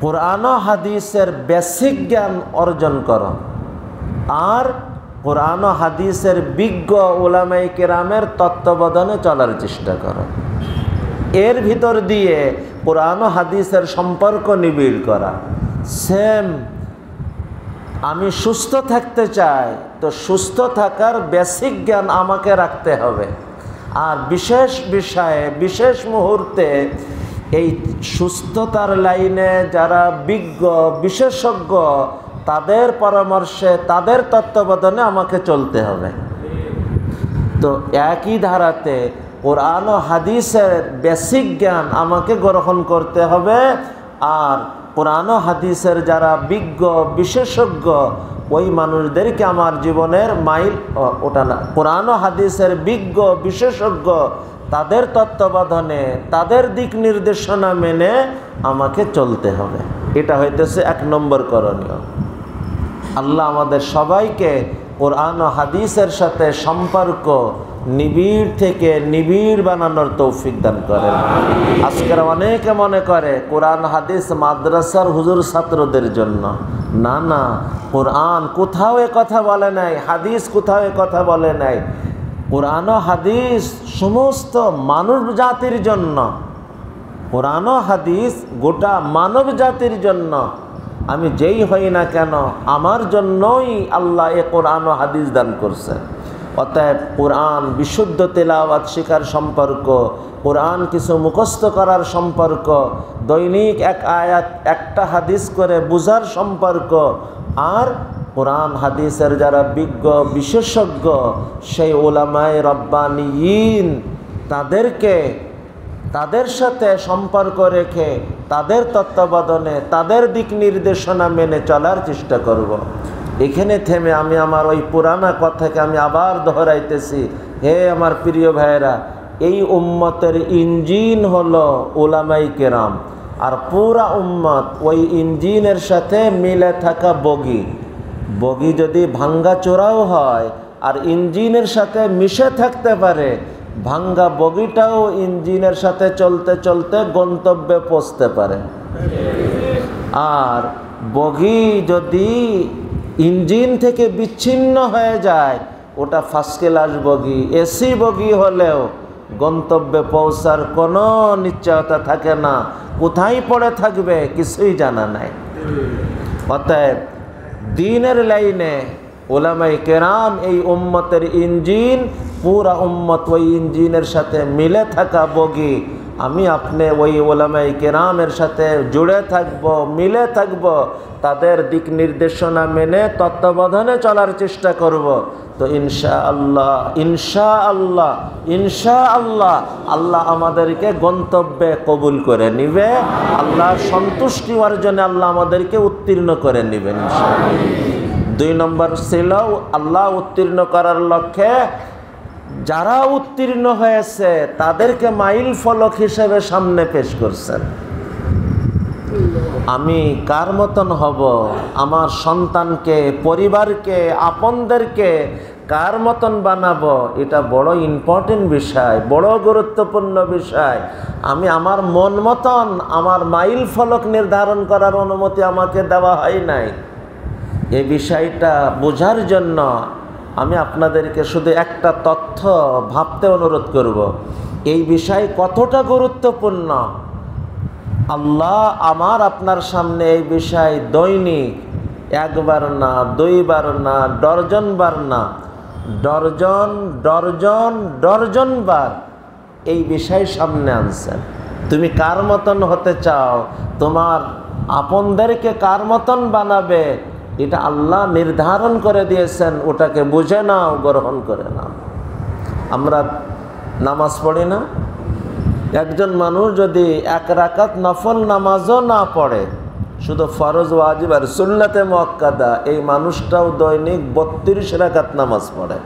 কোরআন ও হাদিসের বেসিক জ্ঞান অর্জন করো আর কোরআন ও হাদিসের বিজ্ঞ উলামায়ে কেরামের তত্ত্বাবধানে চলার চেষ্টা করো। এর ভিতর দিয়ে কোরআন ও হাদিসের সম্পর্ক নিবিড় করা। সেম, আমি সুস্থ থাকতে চাই, তো সুস্থ থাকার বেসিক জ্ঞান আমাকে রাখতে হবে। আর বিশেষ বিষয়ে, বিশেষ মুহূর্তে এই সুস্থতার লাইনে যারা বিজ্ঞ বিশেষজ্ঞ, তাদের পরামর্শে, তাদের তত্ত্বাবধানে আমাকে চলতে হবে। তো একই ধারাতে কোরআন ও হাদিসের বেসিক জ্ঞান আমাকে গ্রহণ করতে হবে। আর কোরআন ও হাদিসের যারা বিজ্ঞ বিশেষজ্ঞ, ওই মানুষদেরকে আমার জীবনের মাইল, ওটা না, কোরআন ও হাদিসের বিজ্ঞ বিশেষজ্ঞ, তাদের তত্ত্বাবধানে, তাদের দিক নির্দেশনা মেনে আমাকে চলতে হবে। এটা হইতেছে 1 নম্বর করণীয়। আল্লাহ আমাদের সবাইকে কোরআন ও হাদিসের সাথে সম্পর্ক নিবিড় থেকে নিবিড় বানানোর তৌফিক দান করেন। আজকের অনেকে মনে করে কোরআন হাদিস মাদ্রাসার হুজুর ছাত্রদের জন্য। না না, কোরআন কোথাও এ কথা বলে নাই, হাদিস কোথাও এ কথা বলে নাই। কোরআন ও হাদিস সমস্ত মানব জাতির জন্য। কোরআন ও হাদিস গোটা মানব জাতির জন্য। আমি যেই হই না কেন, আমার জন্যই আল্লাহ এ কোরআন ও হাদিস দান করছে। অতএব কোরআন বিশুদ্ধ তেলাওয়াত শেখার সম্পর্ক, কোরআন কিছু মুখস্থ করার সম্পর্ক, দৈনিক 1 আয়াত 1টা হাদিস করে বুঝার সম্পর্ক, আর কোরআন হাদিসের যারা বিজ্ঞ বিশেষজ্ঞ, সেই উলামায়ে রব্বানিয়িন, তাদের সাথে সম্পর্ক রেখে, তাদের তত্ত্বাবধানে, তাদের দিক নির্দেশনা মেনে চলার চেষ্টা করব। এখানে থেমে আমি আমার ওই পুরানা কথাকে আমি আবার দোহরাইতেছি। হে আমার প্রিয় ভাইয়েরা, এই উম্মতের ইঞ্জিন হলো উলামায়ে কেরাম, আর পুরা উম্মত ওই ইঞ্জিনের সাথে মিলে থাকা বগি। বগি যদি ভাঙ্গা চোরাও হয় আর ইঞ্জিনের সাথে মিশে থাকতে পারে, ভাঙ্গা বগিটাও ইঞ্জিনের সাথে চলতে চলতে গন্তব্যে পৌঁছতে পারে। আর বগি যদি ইঞ্জিন থেকে বিচ্ছিন্ন হয়ে যায়, ওটা ফার্স্ট ক্লাস বগি, এসি বগি হলেও গন্তব্যে পৌঁছার কোনো নিশ্চয়তা থাকে না, কোথায় পড়ে থাকবে কিছুই জানা নাই। অতএব দ্বীনের লাইনে উলামায়ে কেরাম এই উম্মতের ইঞ্জিন, পুরা উম্মত ওই ইঞ্জিনের সাথে মিলে থাকা বগি। আমি আপনি ওই উলামায়ে কেরামের সাথে জুড়ে থাকব, মিলে থাকব, তাদের দিক নির্দেশনা মেনে তত্ত্বাবধানে চলার চেষ্টা করব। তো ইনশাআল্লাহ ইনশাআল্লাহ ইনশাআল্লাহ আল্লাহ আমাদেরকে গন্তব্যে কবুল করে নিবে, আল্লাহ সন্তুষ্টি অর্জনে আল্লাহ আমাদেরকে উত্তীর্ণ করে নেবেন ইনশাআল্লাহ। 2 নম্বর ছিল আল্লাহ উত্তীর্ণ করার লক্ষ্যে যারা উত্তীর্ণ হয়েছে তাদেরকে মাইল ফলক হিসেবে সামনে পেশ করছেন। আমি কার মতন হব, আমার সন্তানকে, পরিবারকে, আপনদেরকে কার মতন বানাবো, এটা বড় ইম্পর্টেন্ট বিষয়, বড় গুরুত্বপূর্ণ বিষয়। আমি আমার মন মতন আমার মাইল ফলক নির্ধারণ করার অনুমতি আমাকে দেওয়া হয় নাই। এই বিষয়টা বোঝার জন্য আমি আপনাদেরকে শুধু একটা তথ্য ভাবতে অনুরোধ করব। এই বিষয় কতটা গুরুত্বপূর্ণ, আল্লাহ আমার আপনার সামনে এই বিষয় দৈনিক একবার না, 2 বার না, ডর্জন বার না, ডর্জন ডর্জন ডর্জন বার এই বিষয় সামনে আনছেন। তুমি কার মতন হতে চাও, তোমার আপনদেরকে কার মতন বানাবে, এটা আল্লাহ নির্ধারণ করে দিয়েছেন। ওটাকে বুঝে নাও, গ্রহণ করে নাও। আমরা নামাজ পড়ি না, একজন মানুষ যদি 1 রাকাত নফল নামাজও না পড়ে, শুধু ফরজ, ওয়াজিব আর সুন্নাতে মুআক্কাদা, এই মানুষটাও দৈনিক 32 রাকাত নামাজ পড়ে।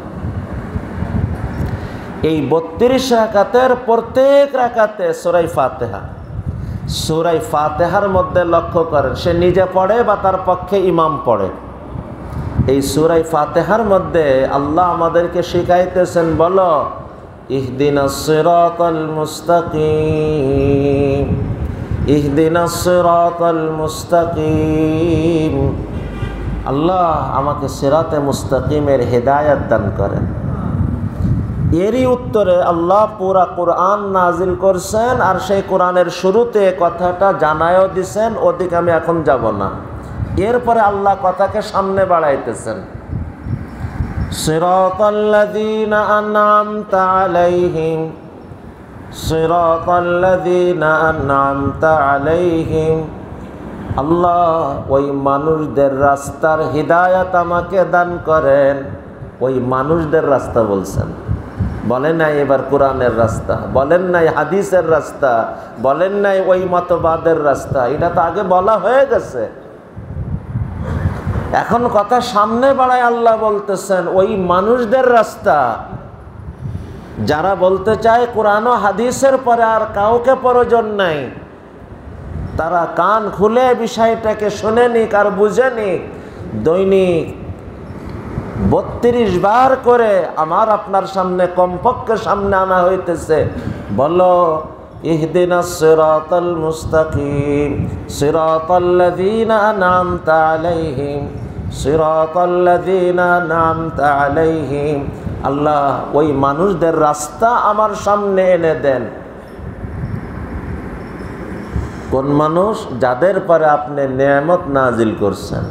এই 32 রাকাতের প্রত্যেক রাকাতে সূরা ফাতিহা, সূরা ফাতিহার মধ্যে লক্ষ্য করেন, সে নিজে পড়ে বা তার পক্ষে ইমাম পড়ে। এই সূরা ফাতিহার মধ্যে আল্লাহ আমাদেরকে শিখাইতেছেন, বলো ইহদিনাস সিরাতাল মুস্তাকিম, ইহদিনাস সিরাতাল মুস্তাকিম। আল্লাহ আমাকে সিরাতে মুস্তাকিমের হেদায়েত দান করেন। এরই উত্তরে আল্লাহ পুরা কোরআন নাজিল করছেন, আর সেই কোরআনের শুরুতে কথাটা জানায়ও দিছেন, ওদিকে আমি এখন যাব না। এরপরে আল্লাহ কথাকে সামনে বাড়াইতেছেন, সিরাতাল্লাযীনা আন'আমতা আলাইহিম, সিরাতাল্লাযীনা আন'আমতা আলাইহিম। আল্লাহ ওই মানুষদের রাস্তার হিদায়াত আমাকে দান করেন। ওই মানুষদের রাস্তা বলছেন, বলেন নাই এবার কোরআনের রাস্তা, বলেন নাই হাদিসের রাস্তা, বলেন নাই ওই মতবাদের রাস্তা, এটা তো আগে বলা হয়ে গেছে। এখন কথা সামনে বাড়ায় আল্লাহ বলতেছেন ওই মানুষদের রাস্তা, যারা বলতে চায় কোরআন ও হাদিসের পরে আর কাউকে প্রয়োজন নাই, তারা কান খুলে বিষয়টাকে শুনে নিক আর বুঝে নিক। দৈনিক 32 বার করে আমার আপনার সামনে, কমপক্ষে সামনে আনা হইতেছে, বলো ইহদিনাস সিরাতাল মুস্তাকিম, সিরাতাল্লাযীনা আন'আমতা আলাইহিম, সিরাতাল্লাযীনা আন'আমতা আলাইহিম। আল্লাহ ওই মানুষদের রাস্তা আমার সামনে এনে দেন। কোন মানুষ? যাদের পরে আপনি নেয়ামত নাজিল করছেন।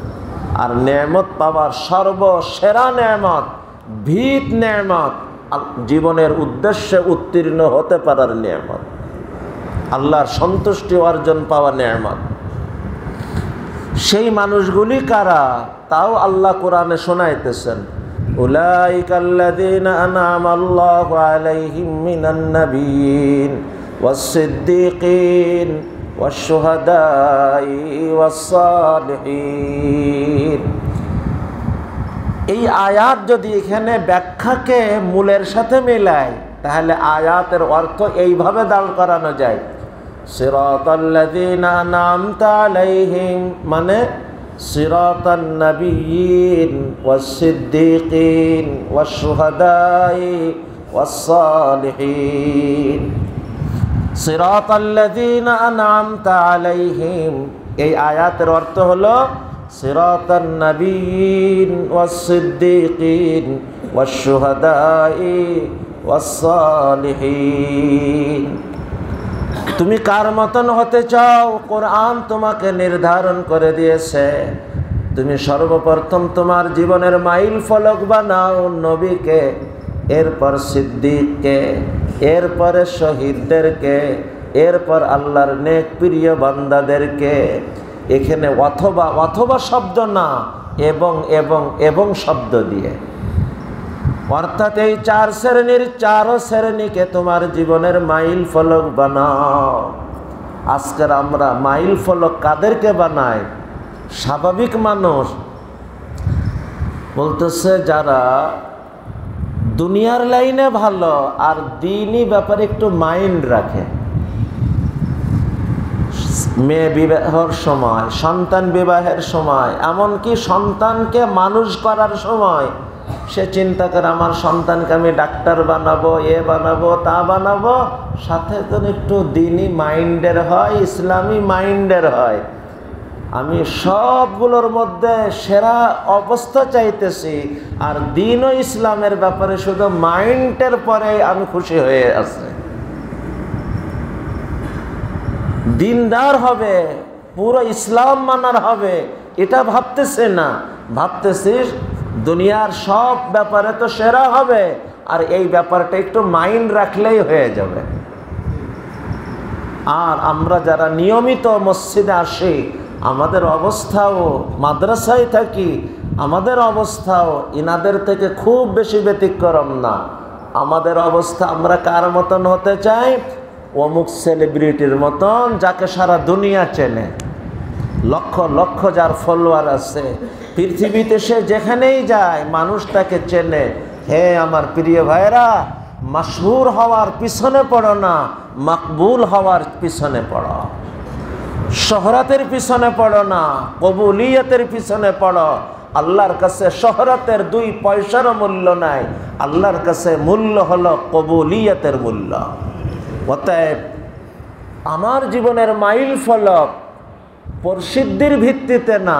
আর নেয়ামত পাওয়ার সর্বসেরা নেয়ামত, ভিত নেয়ামত, জীবনের উদ্দেশ্যে উত্তীর্ণ হতে পারার নেয়ামত, আল্লাহর সন্তুষ্টি অর্জন পাওয়া নেয়ামত। সেই মানুষগুলি কারা? তাও আল্লাহ কোরআনে শোনাইতেছেন, উলাইকাল্লাযীনা আন'আমাল্লাহু আলাইহিম মিনান নাবিয়্যিন ওয়াস-সিদ্দীকিন ওয়াশ-শুহাদাই ওয়াস-সালিহিন। এই আয়াত যদি এখানে ব্যাখ্যাকে মূলের সাথে মেলায়, তাহলে আয়াতের অর্থ এইভাবে দাঁড় করানো যায়, সিরাতাল্লাযীনা আন'আমতা আলাইহিম মানে সিরাতান নাবিয়্যিন ওয়াস-সিদ্দীকিন ওয়াশ-শুহাদাই ওয়াস-সালিহিন। সিরাতাল্লাযীনা আন'আমতা আলাইহিম, এই আয়াতের অর্থ হলো সিরাতান নাবিয়্যিন ওয়াস-সিদ্দীকিন ওয়াশ-শুহাদা'i ওয়াস-সালিহিন। তুমি কার মতন হতে চাও, কোরআন তোমাকে নির্ধারণ করে দিয়েছে। তুমি সর্বপ্রথম তোমার জীবনের মাইল ফলক বানাও নবীকে, এরপর সিদ্দিককে, এরপরে শহীদদেরকে, এরপর আল্লাহর নেক প্রিয় বান্দাদেরকে। এখানে অথবা অথবা শব্দ না, এবং এবং এবং শব্দ দিয়ে, অর্থাৎ এই চার শ্রেণীর চারো শ্রেণীকে তোমার জীবনের মাইল ফলক বানাও। আজকের আমরা মাইল ফলক কাদেরকে বানাই? স্বাভাবিক মানুষ বলতেছে যারা দুনিয়ার লাইনে ভালো আর দ্বীনি ব্যাপারে একটু মাইন্ড রাখে। মেয়ে বিবাহের সময়, সন্তান বিবাহের সময়, এমনকি সন্তানকে মানুষ করার সময় সে চিন্তা করে আমার সন্তানকে আমি ডাক্তার বানাবো, এ বানাবো, তা বানাবো, সাথে যেন একটু দ্বীনি মাইন্ডের হয়, ইসলামী মাইন্ডের হয়। আমি সবগুলোর মধ্যে সেরা অবস্থা চাইতেছি, আর দ্বীন ও ইসলামের ব্যাপারে শুধু মাইন্ডের পরে আমি খুশি হয়ে আছি। দিনদার হবে, পুরো ইসলাম মানার হবে, এটা ভাবতেছে না। ভাবতেছিস দুনিয়ার সব ব্যাপারে তো সেরা হবে, আর এই ব্যাপারটা একটু মাইন্ড রাখলেই হয়ে যাবে। আর আমরা যারা নিয়মিত মসজিদে আসি, আমাদের অবস্থাও, মাদ্রাসায় থাকি, আমাদের অবস্থাও ইনাদের থেকে খুব বেশি ব্যতিক্রম না। আমাদের অবস্থা, আমরা কার মতন হতে চাই? অমুক সেলিব্রিটির মতন, যাকে সারা দুনিয়া চেনে, লক্ষ লক্ষ যার ফলোয়ার আছে পৃথিবীতে, সে যেখানেই যায় মানুষ তাকে চেনে। হে আমার প্রিয় ভাইরা, মাশহুর হওয়ার পিছনে পড়ো না, মাকবুল হওয়ার পিছনে পড়ো। শহরতের পিছনে পড়ো না, কবুলিয়তের পিছনে পড়ো। আল্লাহর কাছে শহরতের 2 পয়সারও মূল্য নাই, আল্লাহর কাছে মূল্য হলো কবুলিয়তের মূল্য। অতএব আমার জীবনের মাইল ফলক প্রসিদ্ধির ভিত্তিতে না,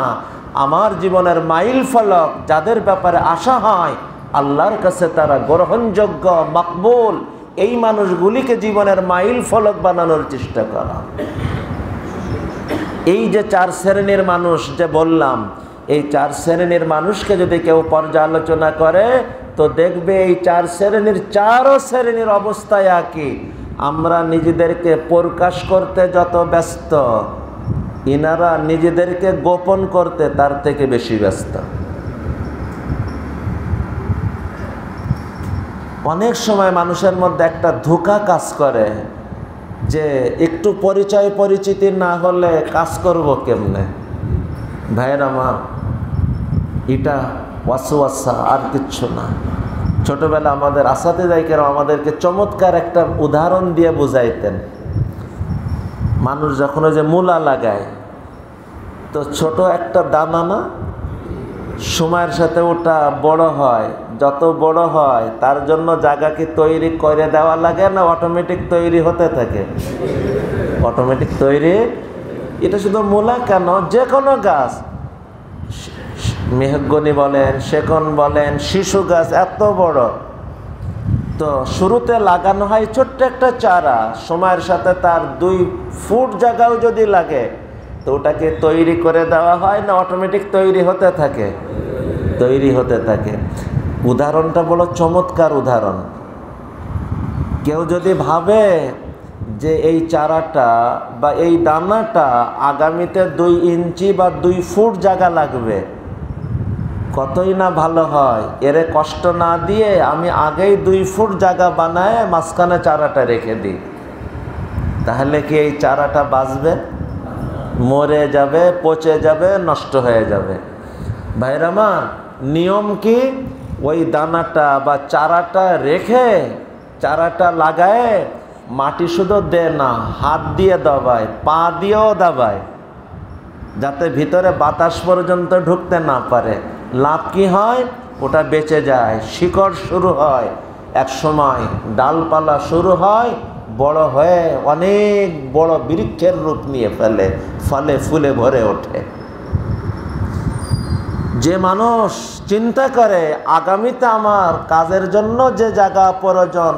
আমার জীবনের মাইল ফলক যাদের ব্যাপারে আশা হয় আল্লাহর কাছে তারা গ্রহণযোগ্য, মাকবুল, এই মানুষগুলিকে জীবনের মাইল ফলক বানানোর চেষ্টা করা। এই যে 4 শ্রেণীর মানুষ যে বললাম, এই 4 শ্রেণীর মানুষকে যদি কেউ পর্যালোচনা করে তো দেখবে এই 4 শ্রেণীর 4 শ্রেণীর অবস্থায় কি আমরা নিজেদেরকে প্রকাশ করতে যত ব্যস্ত, ইনারা নিজেদেরকে গোপন করতে তার থেকে বেশি ব্যস্ত। অনেক সময় মানুষের মধ্যে একটা ধোঁকা কাজ করে যে একটু পরিচয় পরিচিতি না হলে কাজ করব কেমনে। ভাইয়ের আমার, এটা ওয়াসওয়াসা, আর কিচ্ছু না। ছোটবেলা আমাদের আসাতেজাইকেরা আমাদেরকে চমৎকার একটা উদাহরণ দিয়ে বুঝাইতেন। মানুষ যখন ওই যে মূলা লাগায়, তো ছোট একটা দানা না, সময়ের সাথে ওটা বড় হয়, যত বড় হয় তার জন্য জায়গা কি তৈরি করে দেওয়া লাগে না অটোমেটিক তৈরি হতে থাকে? অটোমেটিক তৈরি। এটা শুধু মূলা কেন, যে কোনো গাছ, মেহগনি বলেন, সেকন বলেন, শিশু গাছ এত বড়, তো শুরুতে লাগানো হয় ছোট্ট একটা চারা, সময়ের সাথে তার 2 ফুট জায়গাও যদি লাগে তো ওটাকে তৈরি করে দেওয়া হয় না অটোমেটিক তৈরি হতে থাকে? তৈরি হতে থাকে। উদাহরণটা বড় চমৎকার উদাহরণ। কেউ যদি ভাবে যে এই চারাটা বা এই দানাটা আগামীতে 2 ইঞ্চি বা 2 ফুট জায়গা লাগবে, কতই না ভালো হয়। এরে কষ্ট না দিয়ে আমি আগেই 2 ফুট জায়গা বানায় মাঝখানে চারাটা রেখে দিই, তাহলে কি এই চারাটা বাঁচবে? মরে যাবে, পচে যাবে, নষ্ট হয়ে যাবে। ভাইরা আমার, নিয়ম কি? ওই দানাটা বা চারাটা রেখে, চারাটা লাগায়, মাটি শুধু দে না, হাত দিয়ে দাবায়, পা দিয়েও দাবায়, যাতে ভিতরে বাতাস পর্যন্ত ঢুকতে না পারে। লাভ কি হয়? ওটা বেঁচে যায়, শিকড় শুরু হয়, এক সময় ডালপালা শুরু হয়, বড় হয়ে অনেক বড় বৃক্ষের রূপ নিয়ে ফেলে, ফলে ফুলে ভরে ওঠে। যে মানুষ চিন্তা করে আগামীতে আমার কাজের জন্য যে জায়গা প্রয়োজন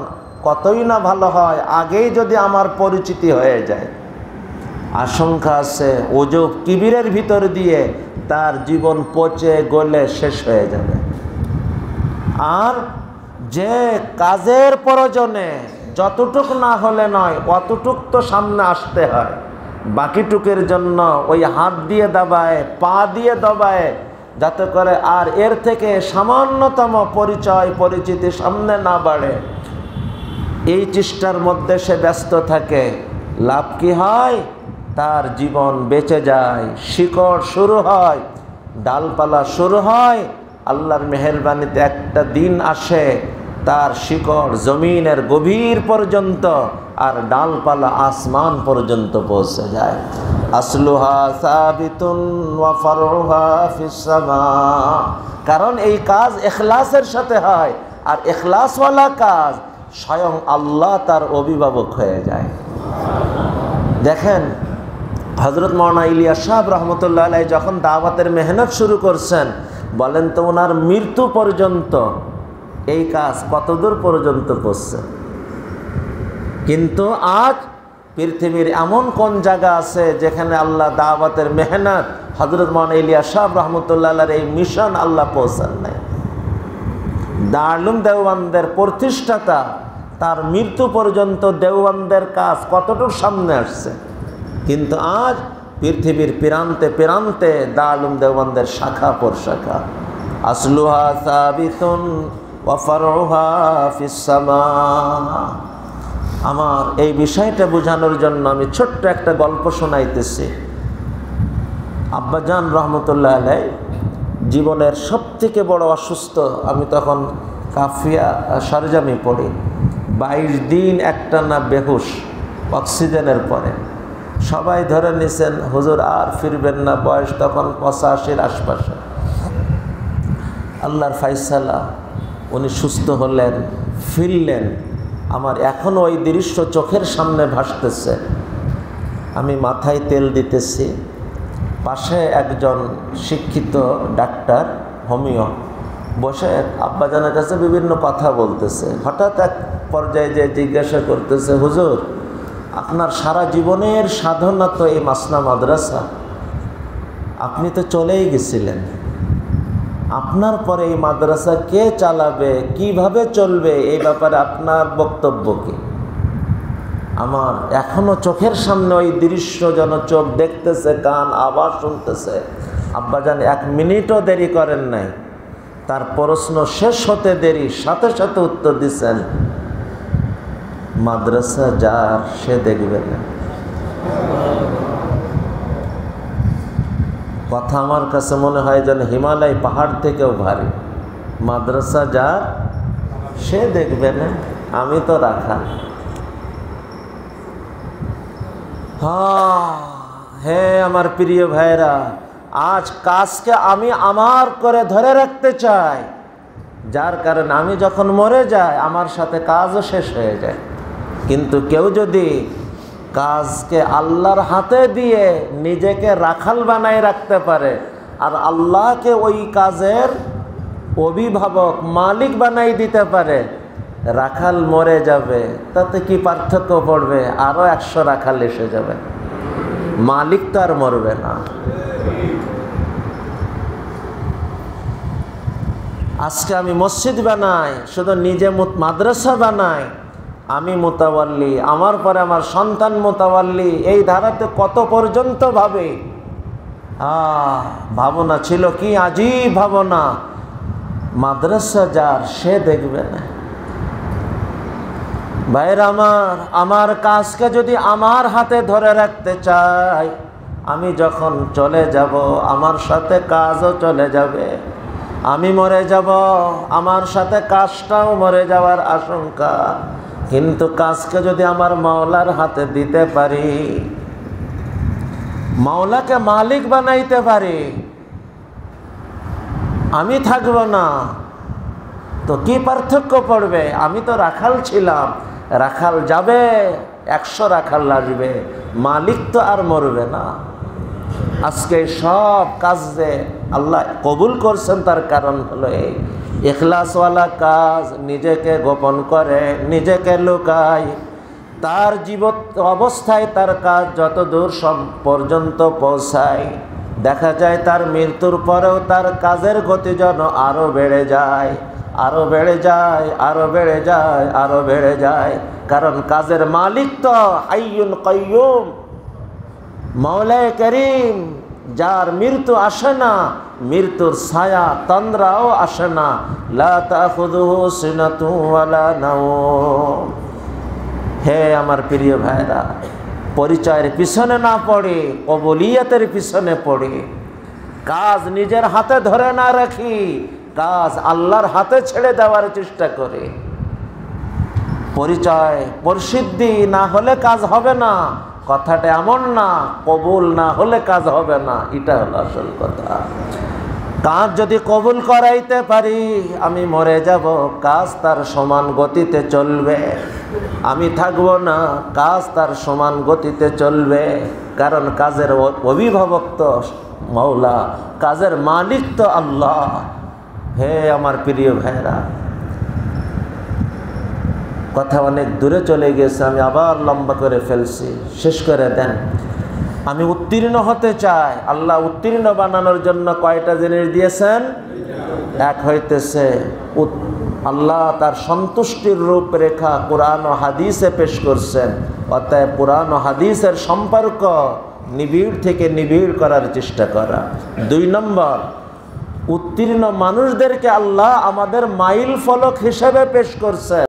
কতই না ভালো হয়, আগেই যদি আমার পরিচিতি হয়ে যায়, আশঙ্কা আছে ওজব কিবিরের ভিতর দিয়ে তার জীবন পচে গলে শেষ হয়ে যাবে। আর যে কাজের প্রয়োজনে যতটুক না হলে নয় অতটুক তো সামনে আসতে হয়, বাকিটুকের জন্য ওই হাত দিয়ে দাবায় পা দিয়ে দবায় যাতে করে আর এর থেকে সামান্যতম পরিচয় পরিচিতি সামনে না বাড়ে, এই চেষ্টার মধ্যে সে ব্যস্ত থাকে। লাভ কি হয়? তার জীবন বেঁচে যায়, শিকড় শুরু হয়, ডালপালা শুরু হয়। আল্লাহর মেহেরবানিতে একটা দিন আসে তার শিকড় জমিনের গভীর পর্যন্ত আর ডালপালা আসমান পর্যন্ত পৌঁছে যায়। আসলুহা সাবিতুন ওয়া ফারউহা ফিস সামা। কারণ এই কাজ ইখলাসের সাথে হয়, আর ইখলাসওয়ালা কাজ স্বয়ং আল্লাহ তার অভিভাবক হয়ে যায়। দেখেন হযরত মাওলানা ইলিয়াস সাহেব রহমতুল্লাহ আলাইহি যখন দাওয়াতের মেহনত শুরু করছেন, বলেন তো ওনার মৃত্যু পর্যন্ত এই কাজ কতদূর পর্যন্ত পৌঁছছে। কিন্তু আজ পৃথিবীর এমন কোন জায়গা আছে যেখানে আল্লাহ দাওয়াতের মেহনত হযরত মাওলানা ইলিয়াস সাহেব রহমতুল্লাহ আলাইহির এই মিশন আল্লাহ পৌঁছান নাই। দারুল উলুম দেওবন্দের প্রতিষ্ঠাতা তার মৃত্যু পর্যন্ত দেওবন্দের কাজ কতটুকু সামনে আসছে, কিন্তু আজ পৃথিবীর প্রান্তে প্রান্তে দারুল উলুম দেওবন্দের শাখা প্রশাখা। আসলুহা সাবিতুন ওয়া ফারউহা ফিস সামা। আমার এই বিষয়টা বোঝানোর জন্য আমি ছোট্ট একটা গল্প শোনাইতেছি। আব্বাজান রহমতুল্লাহ আলাইহি জীবনের সবথেকে বড় অসুস্থ, আমি তখন কাফিয়া সরজামি পড়ি, 22 দিন একটানা বেহুশ অক্সিজেনের পরে। সবাই ধরে নিছেন হুজুর আর ফিরবেন না, বয়স তখন 85-র আশপাশে। আল্লাহর ফায়সালা, উনি সুস্থ হলেন, ফিরলেন। আমার এখনও ওই দৃশ্য চোখের সামনে ভাসতেছে। আমি মাথায় তেল দিতেছি, পাশে একজন শিক্ষিত ডাক্তার হোমিও বসে আব্বাজানের কাছে বিভিন্ন কথা বলতেছে। হঠাৎ এক পর্যায়ে যে জিজ্ঞাসা করতেছে, হুজুর আপনার সারা জীবনের সাধনা তো এই মাসনা মাদ্রাসা, আপনি তো চলেই গেছিলেন, আপনার পরে এই মাদ্রাসা কে চালাবে, কিভাবে চলবে, এই ব্যাপারে আপনার বক্তব্য কি? আমার এখনো চোখের সামনে ওই দৃশ্য যেন চোখ দেখতেছে, কান আবার শুনতেছে। আব্বাজান 1 মিনিটও দেরি করেন নাই, তার প্রশ্ন শেষ হতে দেরি সাথে সাথে উত্তর দিচ্ছেন, মাদ্রাসা যার সে দেখবে না। কথা আমার কাছে মনে হয় যেন হিমালয় পাহাড় থেকেও ভারী। মাদ্রাসা যার সে দেখবে না, আমি তো রাখা। হ্যাঁ আমার প্রিয় ভাইরা, আজ কাজকে আমি আমার করে ধরে রাখতে চাই, যার কারণে আমি যখন মরে যাই আমার সাথে কাজও শেষ হয়ে যায়। কিন্তু কেউ যদি কাজকে আল্লাহর হাতে দিয়ে নিজেকে রাখাল বানায় রাখতে পারে আর আল্লাহকে ওই কাজের অভিভাবক মালিক বানাই দিতে পারে, রাখাল মরে যাবে তাতে কি পার্থক্য পড়বে? আরও 100 রাখাল এসে যাবে, মালিক তো আর মরবে না। আজকে আমি মসজিদ বানাই, শুধু নিজে মাদ্রাসা বানাই, আমি মুতাওয়াল্লি, আমার পরে আমার সন্তান মুতাওয়াল্লি, এই ধারাতে কত পর্যন্ত ভাবে। ভাবনা ছিল কি আজীব ভাবনা, মাদ্রাসা যার সে দেখবে না। ভাইরা আমার কাজকে যদি আমার হাতে ধরে রাখতে চাই, আমি যখন চলে যাব আমার সাথে কাজও চলে যাবে, আমি মরে যাব আমার সাথে কাজটাও মরে যাওয়ার আশঙ্কা। কিন্তু কাজকে যদি আমার মাওলার হাতে দিতে পারি, মাওলাকে মালিক বানাইতে পারি, আমি থাকব না, তো কি পার্থক্য পড়বে? আমি তো রাখাল ছিলাম, রাখাল যাবে, 100 রাখাল আসবে, মালিক তো আর মরবে না। আজকে সব কাজ যে আল্লাহ কবুল করছেন তার কারণ হলো এই ইখলাসওয়ালা কাজ। নিজেকে গোপন করে, নিজেকে লুকায়, তার জীবন অবস্থায় তার কাজ যত দূর পর্যন্ত পৌঁছায়, দেখা যায় তার মৃত্যুর পরেও তার কাজের গতি যেন আরও বেড়ে যায়, আরও বেড়ে যায়, আরও বেড়ে যায়, আরও বেড়ে যায়। কারণ কাজের মালিক তো হাইয়ুন কাইয়ুম, মাওলায়ে করিম, যার মৃত্যু আসে না, মৃত্যুর ছায়া তন্দ্রাও আসে না। লা তাখুযুহু সিনাতুন ওয়ালা নাওম। হে আমার প্রিয় ভাইরা, পরিচয়ের পিছনে না পড়ে কবুলিয়তের পিছনে পড়ে, কাজ নিজের হাতে ধরে না রাখি, কাজ আল্লাহর হাতে ছেড়ে দেওয়ার চেষ্টা করে। পরিচয় প্রসিদ্ধি না হলে কাজ হবে না, কথাটা এমন না। কবুল না হলে কাজ হবে না, এটা হলো আসল কথা। কাজ যদি কবুল করাইতে পারি, আমি মরে যাব, কাজ তার সমান গতিতে চলবে, আমি থাকব না, কাজ তার সমান গতিতে চলবে। কারণ কাজের অভিভাবক তো মওলা, কাজের মালিক তো আল্লাহ। হে আমার প্রিয় ভাইরা, কথা অনেক দূরে চলে গেছে, আমি আবার লম্বা করে ফেলছি, শেষ করে দেন। আমি উত্তীর্ণ হতে চাই। আল্লাহ উত্তীর্ণ বানানোর জন্য কয়টা জিনিস দিয়েছেন? এক হইতেছে আল্লাহ তার সন্তুষ্টির রূপরেখা কোরআন ও হাদিসে পেশ করছেন, অতএব কোরআন ও হাদিসের সম্পর্ক নিবিড় থেকে নিবিড় করার চেষ্টা করা। 2 নম্বর, উত্তীর্ণ মানুষদেরকে আল্লাহ আমাদের মাইল ফলক হিসেবে পেশ করছেন।